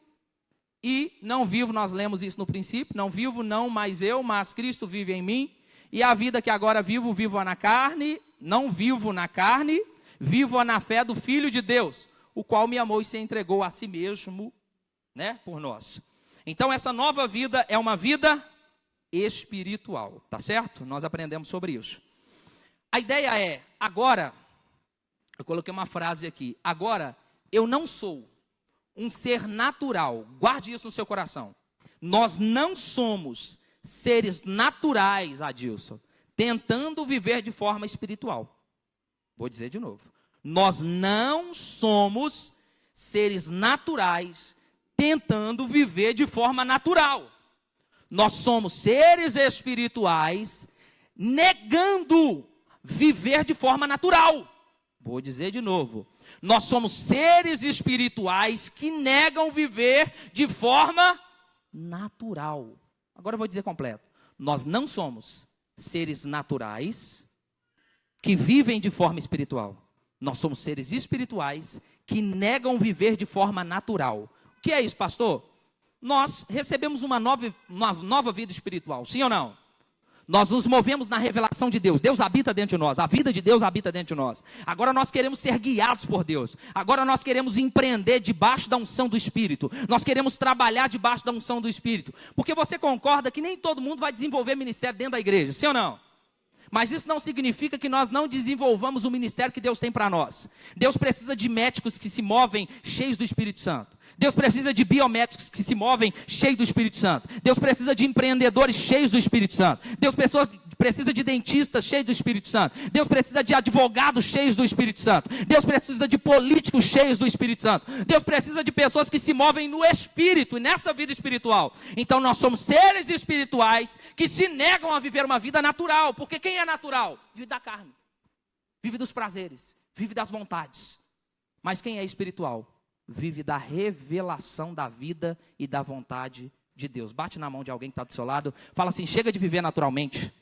e não vivo, nós lemos isso no princípio, não vivo, não mais eu, mas Cristo vive em mim. E a vida que agora vivo, vivo na carne, não vivo na carne, vivo na fé do Filho de Deus, o qual me amou e se entregou a si mesmo, né, por nós. Então essa nova vida é uma vida espiritual, tá certo? Nós aprendemos sobre isso. A ideia é, agora, eu coloquei uma frase aqui, agora eu não sou um ser natural, guarde isso no seu coração. Nós não somos seres naturais, Adilson, tentando viver de forma espiritual. Vou dizer de novo. Nós não somos seres naturais tentando viver de forma natural. Nós somos seres espirituais negando viver de forma natural. Vou dizer de novo. Nós somos seres espirituais que negam viver de forma natural. Agora eu vou dizer completo. Nós não somos seres naturais que vivem de forma espiritual. Nós somos seres espirituais que negam viver de forma natural. O que é isso, pastor? Nós recebemos uma nova vida espiritual, sim ou não? Nós nos movemos na revelação de Deus. Deus habita dentro de nós, a vida de Deus habita dentro de nós. Agora nós queremos ser guiados por Deus. Agora nós queremos empreender debaixo da unção do Espírito. Nós queremos trabalhar debaixo da unção do Espírito. Porque você concorda que nem todo mundo vai desenvolver ministério dentro da igreja, sim ou não? Mas isso não significa que nós não desenvolvamos o ministério que Deus tem para nós. Deus precisa de médicos que se movem cheios do Espírito Santo. Deus precisa de biomédicos que se movem cheios do Espírito Santo. Deus precisa de empreendedores cheios do Espírito Santo. Deus precisa de dentistas cheios do Espírito Santo. Deus precisa de advogados cheios do Espírito Santo. Deus precisa de políticos cheios do Espírito Santo. Deus precisa de pessoas que se movem no Espírito e nessa vida espiritual. Então nós somos seres espirituais que se negam a viver uma vida natural. Porque quem é natural? Vive da carne, vive dos prazeres, vive das vontades. Mas quem é espiritual? Vive da revelação da vida e da vontade de Deus. Bate na mão de alguém que está do seu lado. Fala assim, chega de viver naturalmente.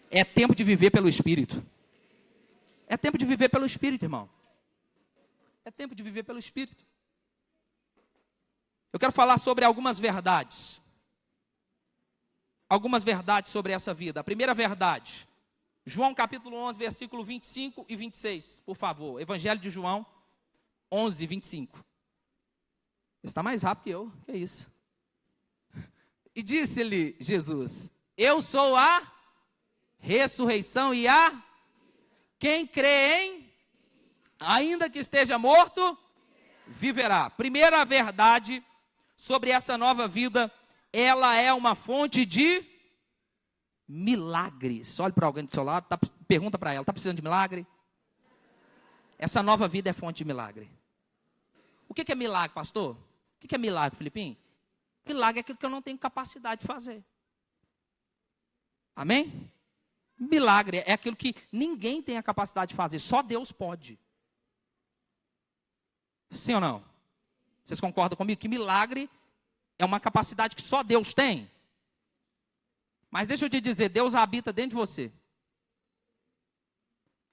É tempo de viver pelo Espírito. É tempo de viver pelo Espírito, irmão. É tempo de viver pelo Espírito. Eu quero falar sobre algumas verdades. Algumas verdades sobre essa vida. A primeira verdade, João capítulo 11, versículo 25 e 26. Por favor, Evangelho de João 11, 25. Você está mais rápido que eu, que é isso? E disse-lhe Jesus, eu sou a ressurreição e a... Quem crê em... Ainda que esteja morto, viverá. Primeira verdade sobre essa nova vida, ela é uma fonte de milagres. Olhe para alguém do seu lado, pergunta para ela, está precisando de milagre? Essa nova vida é fonte de milagre. O que é milagre, pastor? O que é milagre, Filipinho? Milagre é aquilo que eu não tenho capacidade de fazer. Amém? Milagre é aquilo que ninguém tem a capacidade de fazer, só Deus pode. Sim ou não? Vocês concordam comigo que milagre é uma capacidade que só Deus tem? Mas deixa eu te dizer, Deus habita dentro de você.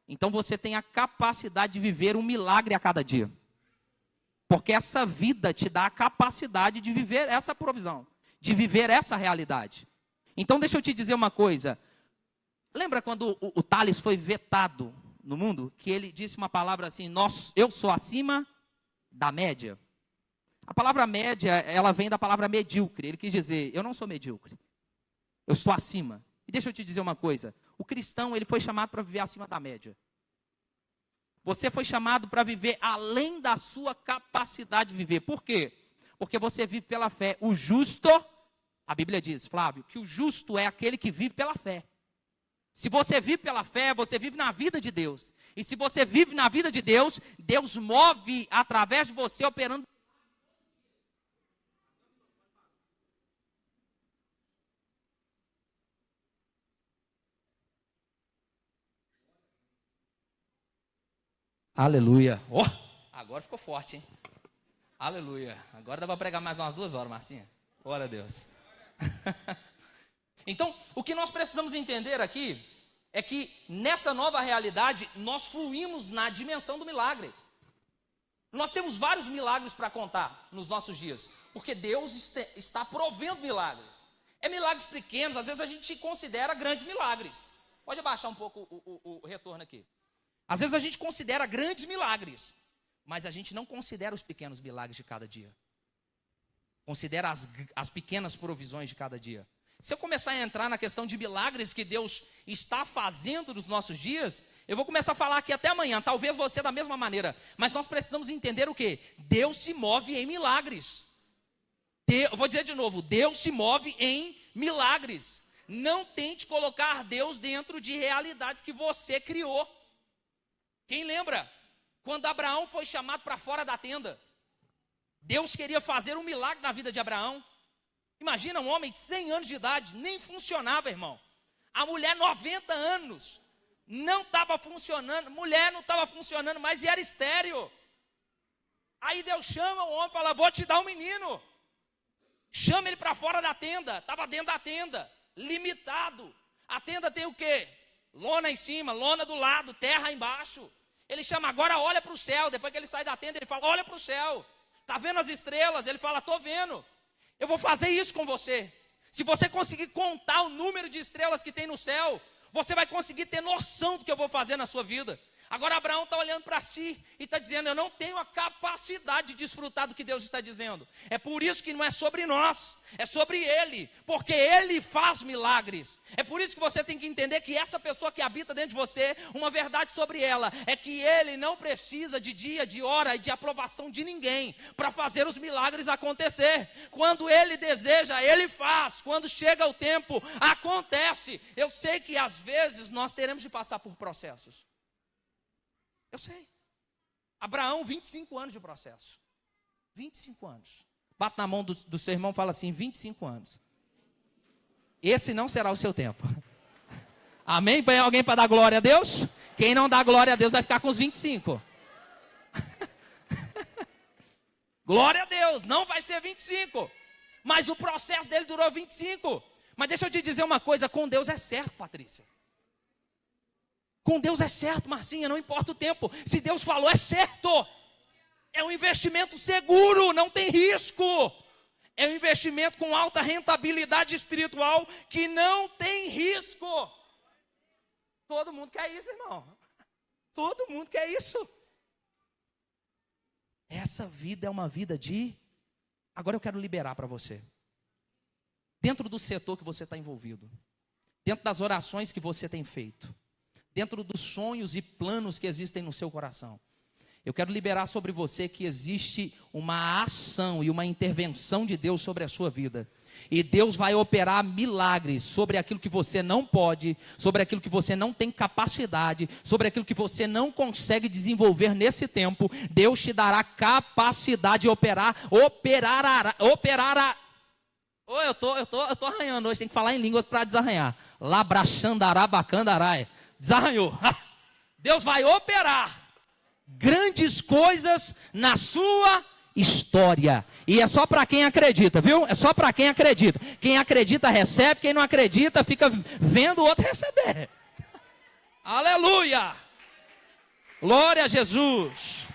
Então você tem a capacidade de viver um milagre a cada dia. Porque essa vida te dá a capacidade de viver essa provisão, de viver essa realidade. Então deixa eu te dizer uma coisa. Lembra quando o Tales foi vetado no mundo? Que ele disse uma palavra assim, eu sou acima da média. A palavra média, ela vem da palavra medíocre. Ele quis dizer, eu não sou medíocre. Eu estou acima. E deixa eu te dizer uma coisa. O cristão, ele foi chamado para viver acima da média. Você foi chamado para viver além da sua capacidade de viver. Por quê? Porque você vive pela fé. O justo, a Bíblia diz, Flávio, que o justo é aquele que vive pela fé. Se você vive pela fé, você vive na vida de Deus. E se você vive na vida de Deus, Deus move através de você operando. Aleluia. Oh, agora ficou forte, hein? Aleluia. Agora dá para pregar mais umas 2 horas, Marcinha. Glória a Deus. Então, o que nós precisamos entender aqui é que nessa nova realidade, nós fluímos na dimensão do milagre. Nós temos vários milagres para contar nos nossos dias, porque Deus está provendo milagres. É milagres pequenos, às vezes a gente considera grandes milagres. Pode abaixar um pouco o retorno aqui. Às vezes a gente considera grandes milagres, mas a gente não considera os pequenos milagres de cada dia. Considera as pequenas provisões de cada dia. Se eu começar a entrar na questão de milagres que Deus está fazendo nos nossos dias, eu vou começar a falar aqui até amanhã, talvez você da mesma maneira. Mas nós precisamos entender o quê? Deus se move em milagres. Eu vou dizer de novo, Deus se move em milagres. Não tente colocar Deus dentro de realidades que você criou. Quem lembra? Quando Abraão foi chamado para fora da tenda, Deus queria fazer um milagre na vida de Abraão. Imagina um homem de 100 anos de idade, nem funcionava, irmão. A mulher, 90 anos, não estava funcionando, mulher não estava funcionando mais e era estéril. Aí Deus chama o homem e fala, vou te dar um menino. Chama ele para fora da tenda, estava dentro da tenda, limitado. A tenda tem o quê? Lona em cima, lona do lado, terra embaixo. Ele chama, agora olha para o céu. Depois que ele sai da tenda, ele fala, olha para o céu. Está vendo as estrelas? Ele fala, estou vendo. Eu vou fazer isso com você. Se você conseguir contar o número de estrelas que tem no céu, você vai conseguir ter noção do que eu vou fazer na sua vida. Agora Abraão está olhando para si e está dizendo, eu não tenho a capacidade de desfrutar do que Deus está dizendo. É por isso que não é sobre nós, é sobre Ele, porque Ele faz milagres. É por isso que você tem que entender que essa pessoa que habita dentro de você, uma verdade sobre ela, é que Ele não precisa de dia, de hora e de aprovação de ninguém para fazer os milagres acontecer. Quando Ele deseja, Ele faz. Quando chega o tempo, acontece. Eu sei que às vezes nós teremos de passar por processos. Eu sei. Abraão, 25 anos de processo. 25 anos. Bate na mão do seu irmão e fala assim, 25 anos. Esse não será o seu tempo. Amém? Põe alguém para dar glória a Deus? Quem não dá glória a Deus vai ficar com os 25. Glória a Deus, não vai ser 25. Mas o processo dele durou 25. Mas deixa eu te dizer uma coisa, com Deus é certo, Patrícia. Com Deus é certo, Marcinha, não importa o tempo. Se Deus falou, é certo. É um investimento seguro, não tem risco. É um investimento com alta rentabilidade espiritual que não tem risco. Todo mundo quer isso, irmão. Todo mundo quer isso. Essa vida é uma vida de... Agora eu quero liberar para você. Dentro do setor que você está envolvido. Dentro das orações que você tem feito. Dentro dos sonhos e planos que existem no seu coração. Eu quero liberar sobre você que existe uma ação e uma intervenção de Deus sobre a sua vida. E Deus vai operar milagres sobre aquilo que você não pode, sobre aquilo que você não tem capacidade, sobre aquilo que você não consegue desenvolver nesse tempo. Deus te dará capacidade de operar. Oh, eu tô arranhando hoje, tem que falar em línguas para desarranhar. Labrachandarabacandarai. Desarranhou. Deus vai operar grandes coisas na sua história. E é só para quem acredita, viu? É só para quem acredita. Quem acredita recebe, quem não acredita fica vendo o outro receber. Aleluia! Glória a Jesus.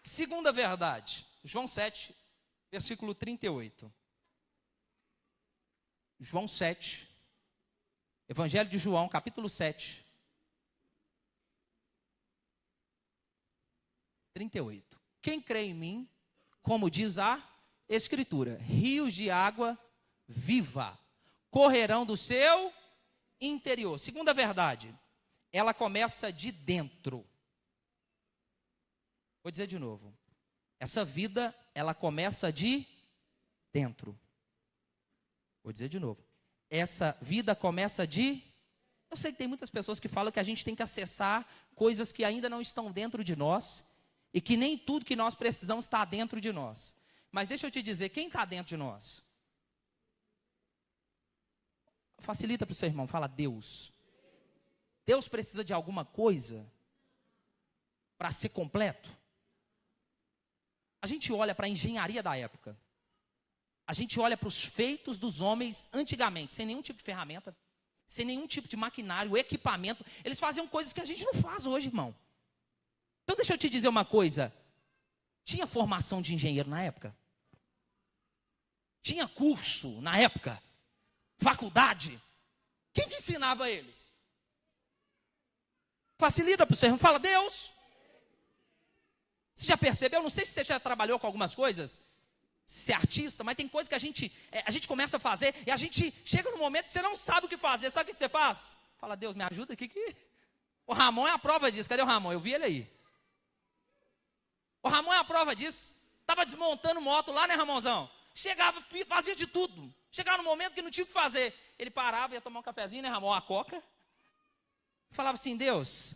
Segunda verdade, João 7, versículo 38. João 7. Evangelho de João, capítulo 7. 38. Quem crê em mim, como diz a Escritura, rios de água viva correrão do seu interior. Segunda verdade, ela começa de dentro. Vou dizer de novo. Essa vida, ela começa de dentro. Vou dizer de novo. Essa vida começa de... Eu sei que tem muitas pessoas que falam que a gente tem que acessar coisas que ainda não estão dentro de nós e que nem tudo que nós precisamos está dentro de nós. Mas deixa eu te dizer, quem está dentro de nós? Facilita para o seu irmão, fala Deus. Deus precisa de alguma coisa para ser completo? A gente olha para a engenharia da época. A gente olha para os feitos dos homens antigamente, sem nenhum tipo de ferramenta, sem nenhum tipo de maquinário, equipamento. Eles faziam coisas que a gente não faz hoje, irmão. Então deixa eu te dizer uma coisa. Tinha formação de engenheiro na época? Tinha curso na época? Faculdade? Quem que ensinava eles? Facilita para o seu irmão, fala Deus. Você já percebeu? Não sei se você já trabalhou com algumas coisas, ser artista, mas tem coisas que a gente começa a fazer e a gente chega no momento que você não sabe o que fazer. Sabe o que você faz? Fala, Deus, me ajuda aqui que... O Ramon é a prova disso. Cadê o Ramon? Eu vi ele aí. O Ramon é a prova disso. Estava desmontando moto lá, né, Ramonzão? Chegava, fazia de tudo. Chegava no momento que não tinha o que fazer. Ele parava, ia tomar um cafezinho, né, Ramon? A coca. Falava assim, Deus,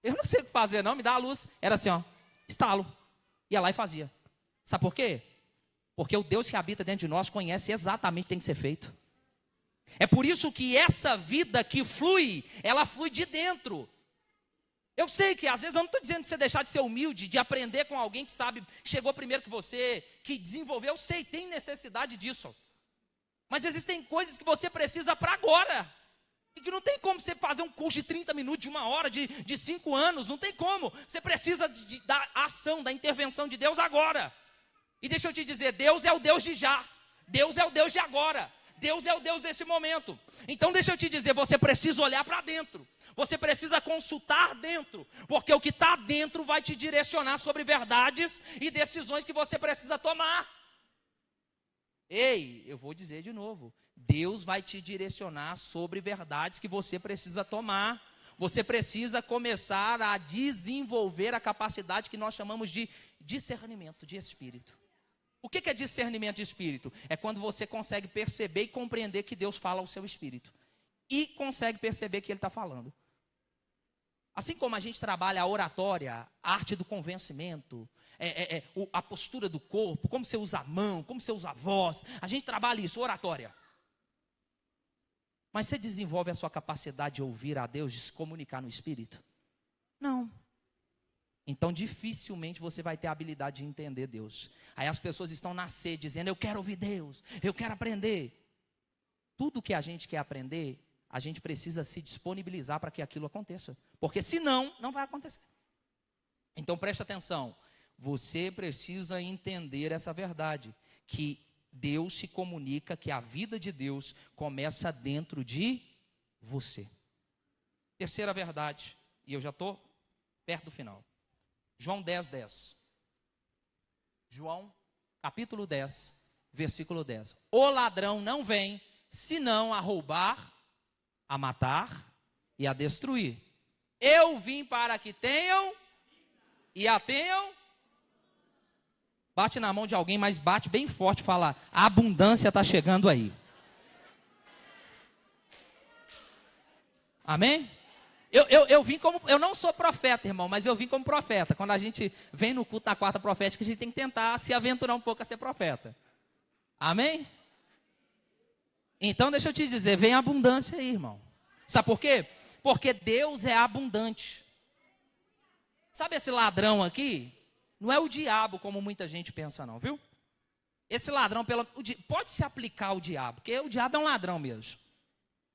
eu não sei o que fazer não, me dá a luz. Era assim, ó, estalo. Ia lá e fazia. Sabe por quê? Porque o Deus que habita dentro de nós conhece exatamente o que tem que ser feito. É por isso que essa vida que flui, ela flui de dentro. Eu sei que às vezes eu não estou dizendo de você deixar de ser humilde, de aprender com alguém que sabe, chegou primeiro que você, que desenvolveu. Eu sei, tem necessidade disso. Mas existem coisas que você precisa para agora. E que não tem como você fazer um curso de 30 minutos, de 1 hora, de 5 anos. Não tem como. Você precisa da ação, da intervenção de Deus agora. E deixa eu te dizer, Deus é o Deus de já. Deus é o Deus de agora. Deus é o Deus desse momento. Então deixa eu te dizer, você precisa olhar para dentro. Você precisa consultar dentro. Porque o que está dentro vai te direcionar sobre verdades e decisões que você precisa tomar. Ei, eu vou dizer de novo. Deus vai te direcionar sobre verdades que você precisa tomar. Você precisa começar a desenvolver a capacidade que nós chamamos de discernimento de espírito. O que é discernimento de espírito? É quando você consegue perceber e compreender que Deus fala ao seu espírito. E consegue perceber que Ele está falando. Assim como a gente trabalha a oratória, a arte do convencimento, a postura do corpo, como você usa a mão, como você usa a voz. A gente trabalha isso, oratória. Mas você desenvolve a sua capacidade de ouvir a Deus, de se comunicar no Espírito? Não. Então dificilmente você vai ter a habilidade de entender Deus. Aí as pessoas estão na sede, dizendo, eu quero ouvir Deus, eu quero aprender. Tudo que a gente quer aprender, a gente precisa se disponibilizar para que aquilo aconteça. Porque senão, não vai acontecer. Então preste atenção. Você precisa entender essa verdade. Que Deus se comunica, que a vida de Deus começa dentro de você. Terceira verdade. E eu já estou perto do final. João 10, 10. João, capítulo 10, versículo 10. O ladrão não vem, senão a roubar, a matar e a destruir. Eu vim para que tenham e a tenham. Bate na mão de alguém, mas bate bem forte, fala, a abundância está chegando aí. Amém? Eu vim como, eu não sou profeta, irmão, mas eu vim como profeta. Quando a gente vem no culto da quarta profética, a gente tem que tentar se aventurar um pouco a ser profeta. Amém? Então deixa eu te dizer, vem a abundância aí, irmão. Sabe por quê? Porque Deus é abundante. Sabe esse ladrão aqui? Não é o diabo, como muita gente pensa não, viu? Esse ladrão, pode se aplicar ao diabo, porque o diabo é um ladrão mesmo.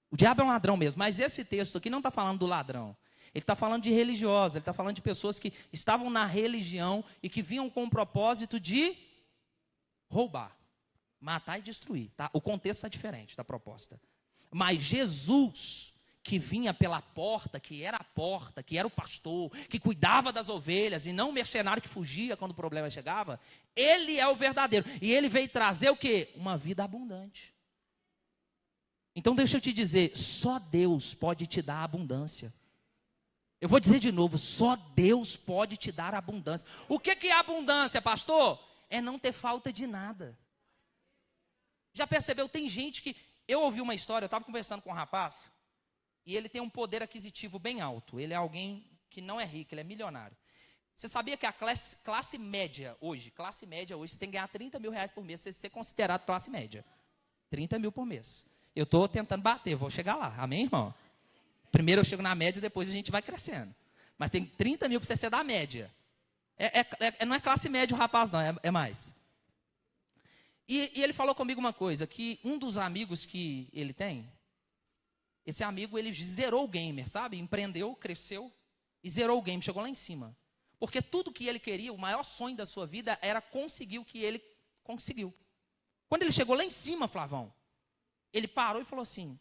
O diabo é um ladrão mesmo, mas esse texto aqui não está falando do ladrão. Ele está falando de religiosos, ele está falando de pessoas que estavam na religião e que vinham com o propósito de roubar, matar e destruir, tá? O contexto está diferente da proposta. Mas Jesus, que vinha pela porta, que era a porta, que era o pastor, que cuidava das ovelhas, e não o mercenário que fugia quando o problema chegava, ele é o verdadeiro. E ele veio trazer o quê? Uma vida abundante. Então deixa eu te dizer, só Deus pode te dar abundância. Eu vou dizer de novo, só Deus pode te dar abundância. O que é abundância, pastor? É não ter falta de nada. Já percebeu, tem gente que... Eu ouvi uma história, eu estava conversando com um rapaz, e ele tem um poder aquisitivo bem alto. Ele é alguém que não é rico, ele é milionário. Você sabia que a classe média hoje, você tem que ganhar 30 mil reais por mês, para você ser considerado classe média. 30 mil por mês. Eu estou tentando bater, vou chegar lá, amém, irmão? Primeiro eu chego na média, depois a gente vai crescendo. Mas tem 30 mil para você ser da média. Não é classe média o rapaz não, é mais. E ele falou comigo uma coisa, que um dos amigos que ele tem, esse amigo, ele zerou o gamer, sabe? Empreendeu, cresceu e zerou o game, chegou lá em cima. Porque tudo que ele queria, o maior sonho da sua vida era conseguir o que ele conseguiu. Quando ele chegou lá em cima, Flavão, ele parou e falou assim,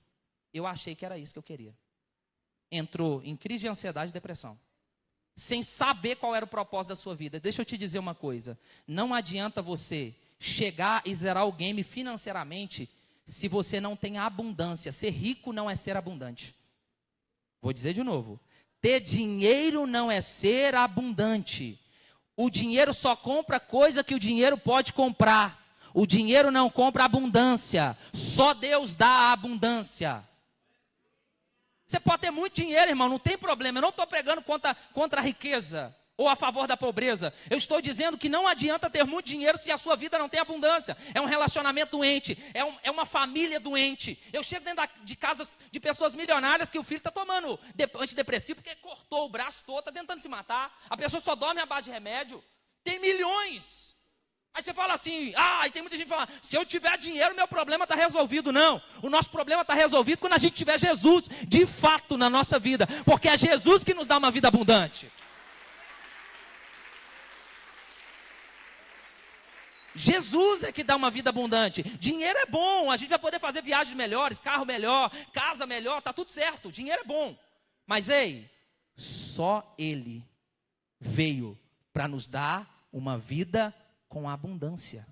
eu achei que era isso que eu queria. Entrou em crise de ansiedade e depressão. Sem saber qual era o propósito da sua vida. Deixa eu te dizer uma coisa, não adianta você chegar e zerar o game financeiramente se você não tem abundância. Ser rico não é ser abundante. Vou dizer de novo. Ter dinheiro não é ser abundante. O dinheiro só compra coisa que o dinheiro pode comprar. O dinheiro não compra abundância. Só Deus dá a abundância. Você pode ter muito dinheiro, irmão, não tem problema. Eu não estou pregando contra a riqueza ou a favor da pobreza. Eu estou dizendo que não adianta ter muito dinheiro se a sua vida não tem abundância. É um relacionamento doente, é uma família doente. Eu chego dentro de casas de pessoas milionárias que o filho está tomando antidepressivo porque cortou o braço todo, está tentando se matar. A pessoa só dorme à base de remédio. Tem milhões. Aí você fala assim, e tem muita gente que fala, se eu tiver dinheiro, meu problema está resolvido. Não, o nosso problema está resolvido quando a gente tiver Jesus, de fato, na nossa vida. Porque é Jesus que nos dá uma vida abundante. Jesus é que dá uma vida abundante. Dinheiro é bom, a gente vai poder fazer viagens melhores, carro melhor, casa melhor, tá tudo certo, dinheiro é bom. Mas ei, só Ele veio para nos dar uma vida com abundância.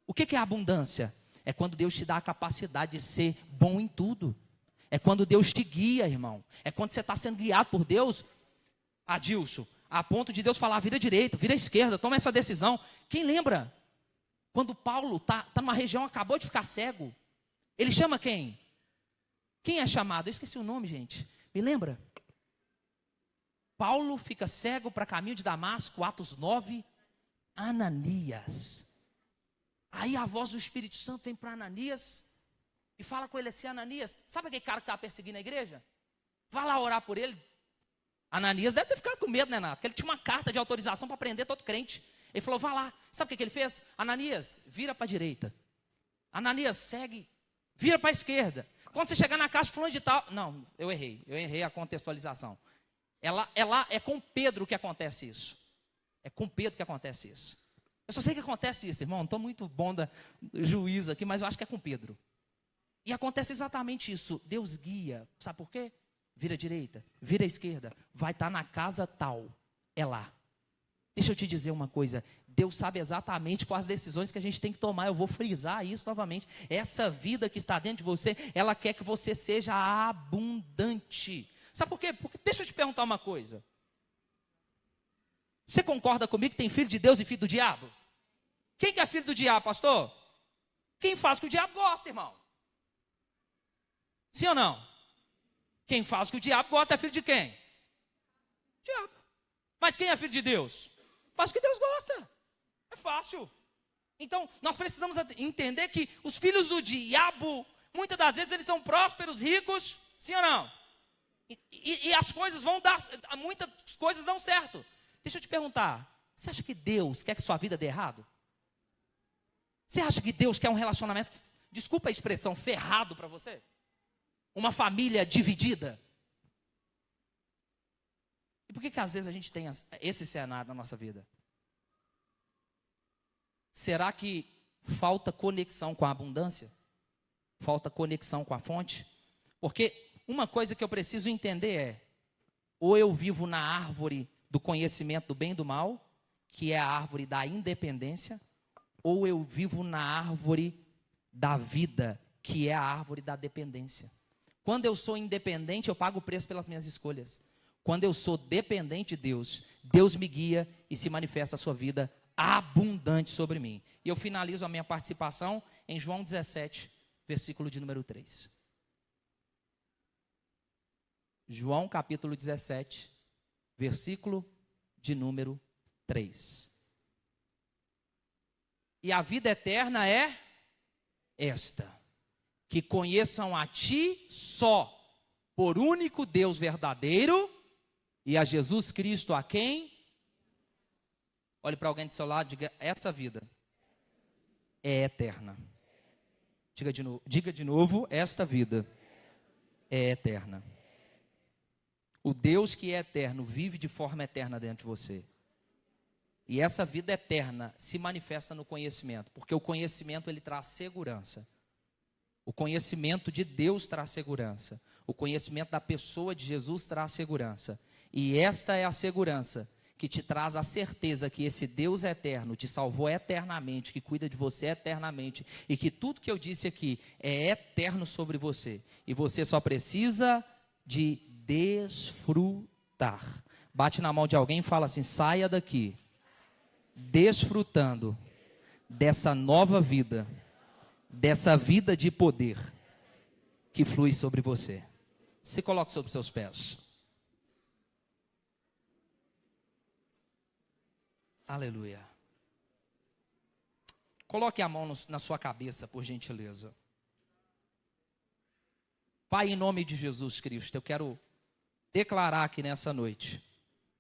O que é abundância? É quando Deus te dá a capacidade de ser bom em tudo. É quando Deus te guia, irmão. É quando você está sendo guiado por Deus, Adilson, a ponto de Deus falar, vira à direita, vira à esquerda, toma essa decisão. Quem lembra? Quando Paulo está numa região, acabou de ficar cego. Ele chama quem? Quem é chamado? Eu esqueci o nome, gente. Me lembra? Paulo fica cego para caminho de Damasco, Atos 9. Ananias. Aí a voz do Espírito Santo vem para Ananias e fala com ele assim, Ananias, sabe aquele cara que estava perseguindo a igreja? Vá lá orar por ele. Ananias deve ter ficado com medo, né, Nato? Porque ele tinha uma carta de autorização para prender todo crente. Ele falou, vá lá. Sabe o que ele fez? Ananias, vira para a direita. Ananias, segue, vira para a esquerda. Quando você chegar na casa, fulano de tal... Não, eu errei a contextualização. É com Pedro que acontece isso. É com Pedro que acontece isso. Eu só sei que acontece isso, irmão. Não estou muito bom da juízo aqui, mas eu acho que é com Pedro. E acontece exatamente isso. Deus guia. Sabe por quê? Vira à direita, vira à esquerda. Vai estar na casa tal. É lá. Deixa eu te dizer uma coisa. Deus sabe exatamente quais decisões que a gente tem que tomar. Eu vou frisar isso novamente. Essa vida que está dentro de você, ela quer que você seja abundante. Sabe por quê? Porque deixa eu te perguntar uma coisa. Você concorda comigo que tem filho de Deus e filho do diabo? Quem que é filho do diabo, pastor? Quem faz o que o diabo gosta, irmão. Sim ou não? Quem faz o que o diabo gosta é filho de quem? Diabo. Mas quem é filho de Deus? Faz o que Deus gosta. É fácil. Então, nós precisamos entender que os filhos do diabo, muitas das vezes eles são prósperos, ricos, sim ou não? E as coisas vão dar, muitas coisas dão certo. Deixa eu te perguntar, você acha que Deus quer que sua vida dê errado? Você acha que Deus quer um relacionamento, desculpa a expressão, ferrado para você? Uma família dividida? E por que às vezes a gente tem esse cenário na nossa vida? Será que falta conexão com a abundância, falta conexão com a fonte. Porque uma coisa que eu preciso entender é: ou eu vivo na árvore do conhecimento do bem e do mal, que é a árvore da independência, ou eu vivo na árvore da vida, que é a árvore da dependência. Quando eu sou independente, eu pago o preço pelas minhas escolhas. Quando eu sou dependente de Deus, Deus me guia e se manifesta a sua vida abundante sobre mim. E eu finalizo a minha participação em João 17, versículo de número 3. João capítulo 17, versículo de número 3. E a vida eterna é esta: que conheçam a ti só, por único Deus verdadeiro, e a Jesus Cristo a quem? Olhe para alguém do seu lado, diga: essa vida é eterna. Diga de novo, esta vida é eterna. O Deus que é eterno vive de forma eterna dentro de você. E essa vida eterna se manifesta no conhecimento, porque o conhecimento ele traz segurança. O conhecimento de Deus traz segurança. O conhecimento da pessoa de Jesus traz segurança. E esta é a segurança que te traz a certeza que esse Deus eterno te salvou eternamente, que cuida de você eternamente, e que tudo que eu disse aqui é eterno sobre você. E você só precisa de desfrutar. Bate na mão de alguém e fala assim: saia daqui desfrutando dessa nova vida, dessa vida de poder que flui sobre você. Se coloque sobre seus pés. Aleluia. Coloque a mão na sua cabeça, por gentileza. Pai, em nome de Jesus Cristo, eu quero declarar aqui nessa noite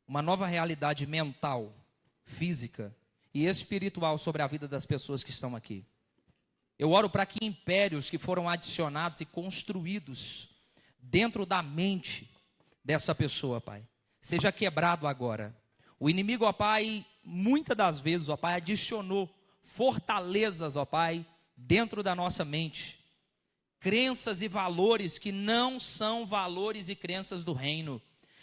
uma nova realidade mental, física e espiritual sobre a vida das pessoas que estão aqui. Eu oro para que impérios que foram adicionados e construídos dentro da mente dessa pessoa, Pai, seja quebrado agora. O inimigo, ó Pai, muitas das vezes, ó Pai, adicionou fortalezas, ó Pai, dentro da nossa mente. Crenças e valores que não são valores e crenças do reino.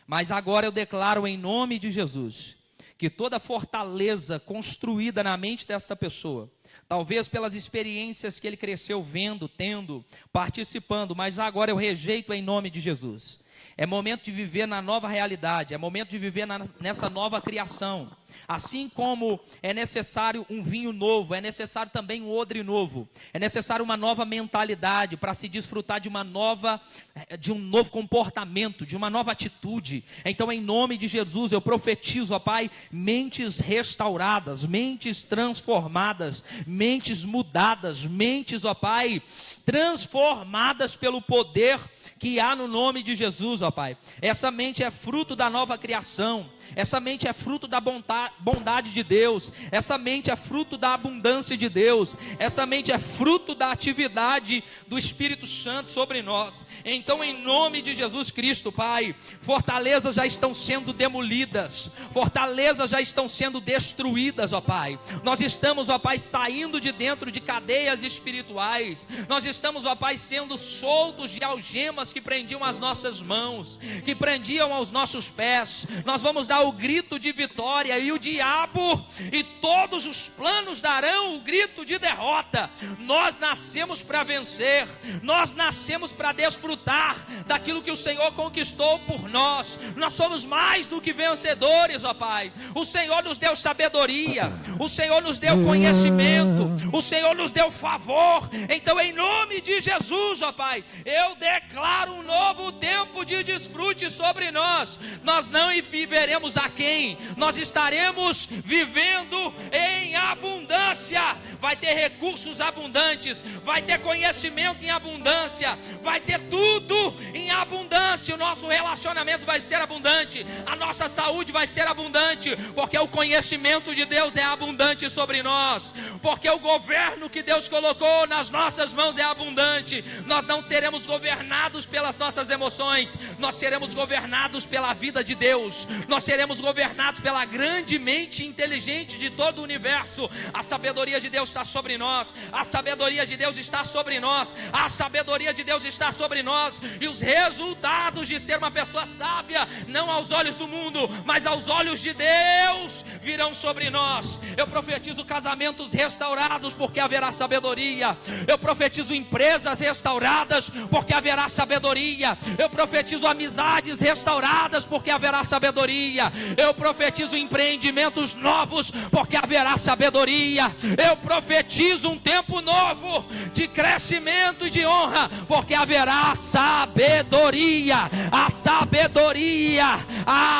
Mas agora eu declaro em nome de Jesus, que toda fortaleza construída na mente desta pessoa, talvez pelas experiências que ele cresceu vendo, tendo, participando, mas agora eu rejeito em nome de Jesus. É momento de viver na nova realidade, é momento de viver nessa nova criação. Assim como é necessário um vinho novo, é necessário também um odre novo. É necessário uma nova mentalidade para se desfrutar de um novo comportamento, de uma nova atitude. Então, em nome de Jesus, eu profetizo, ó Pai, mentes restauradas, mentes transformadas, mentes mudadas, mentes, ó Pai, transformadas pelo poder que há no nome de Jesus, ó Pai. Essa mente é fruto da nova criação. Essa mente é fruto da bondade de Deus. Essa mente é fruto da abundância de Deus. Essa mente é fruto da atividade do Espírito Santo sobre nós. Então, em nome de Jesus Cristo, Pai, fortalezas já estão sendo demolidas, fortalezas já estão sendo destruídas, ó Pai. Nós estamos, ó Pai, saindo de dentro de cadeias espirituais. Nós estamos, ó Pai, sendo soltos de algemas que prendiam as nossas mãos, que prendiam aos nossos pés. Nós vamos dar o grito de vitória, e o diabo e todos os planos darão o grito de derrota. Nós nascemos para vencer, nós nascemos para desfrutar daquilo que o Senhor conquistou por nós. Nós somos mais do que vencedores, ó Pai. O Senhor nos deu sabedoria, o Senhor nos deu conhecimento, o Senhor nos deu favor. Então, em nome de Jesus, ó Pai, eu declaro um novo tempo de desfrute sobre nós. Nós não viveremos aquém, nós estaremos vivendo em abundância. Vai ter recursos abundantes, vai ter conhecimento em abundância, vai ter tudo em abundância. O nosso relacionamento vai ser abundante, a nossa saúde vai ser abundante, porque o conhecimento de Deus é abundante sobre nós, porque o governo que Deus colocou nas nossas mãos é abundante. Nós não seremos governados pelas nossas emoções, nós seremos governados pela vida de Deus. Nós seremos governados pela grande mente inteligente de todo o universo. A sabedoria de Deus está sobre nós, a sabedoria de Deus está sobre nós, a sabedoria de Deus está sobre nós. E os resultados de ser uma pessoa sábia, não aos olhos do mundo, mas aos olhos de Deus, virão sobre nós. Eu profetizo casamentos restaurados, porque haverá sabedoria. Eu profetizo empresas restauradas, porque haverá sabedoria. Eu profetizo amizades restauradas, porque haverá sabedoria. Eu profetizo empreendimentos novos, porque haverá sabedoria. Eu profetizo um tempo novo de crescimento e de honra, porque haverá sabedoria. A sabedoria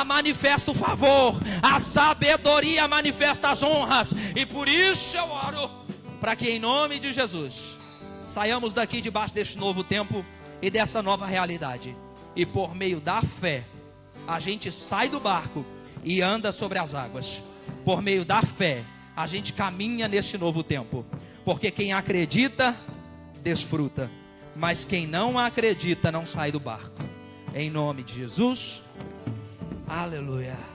manifesta o favor, a sabedoria manifesta as honras. E por isso eu oro para que em nome de Jesus saiamos daqui debaixo deste novo tempo e dessa nova realidade, e por meio da fé a gente sai do barco e anda sobre as águas. Por meio da fé a gente caminha neste novo tempo, porque quem acredita desfruta, mas quem não acredita não sai do barco. Em nome de Jesus, aleluia.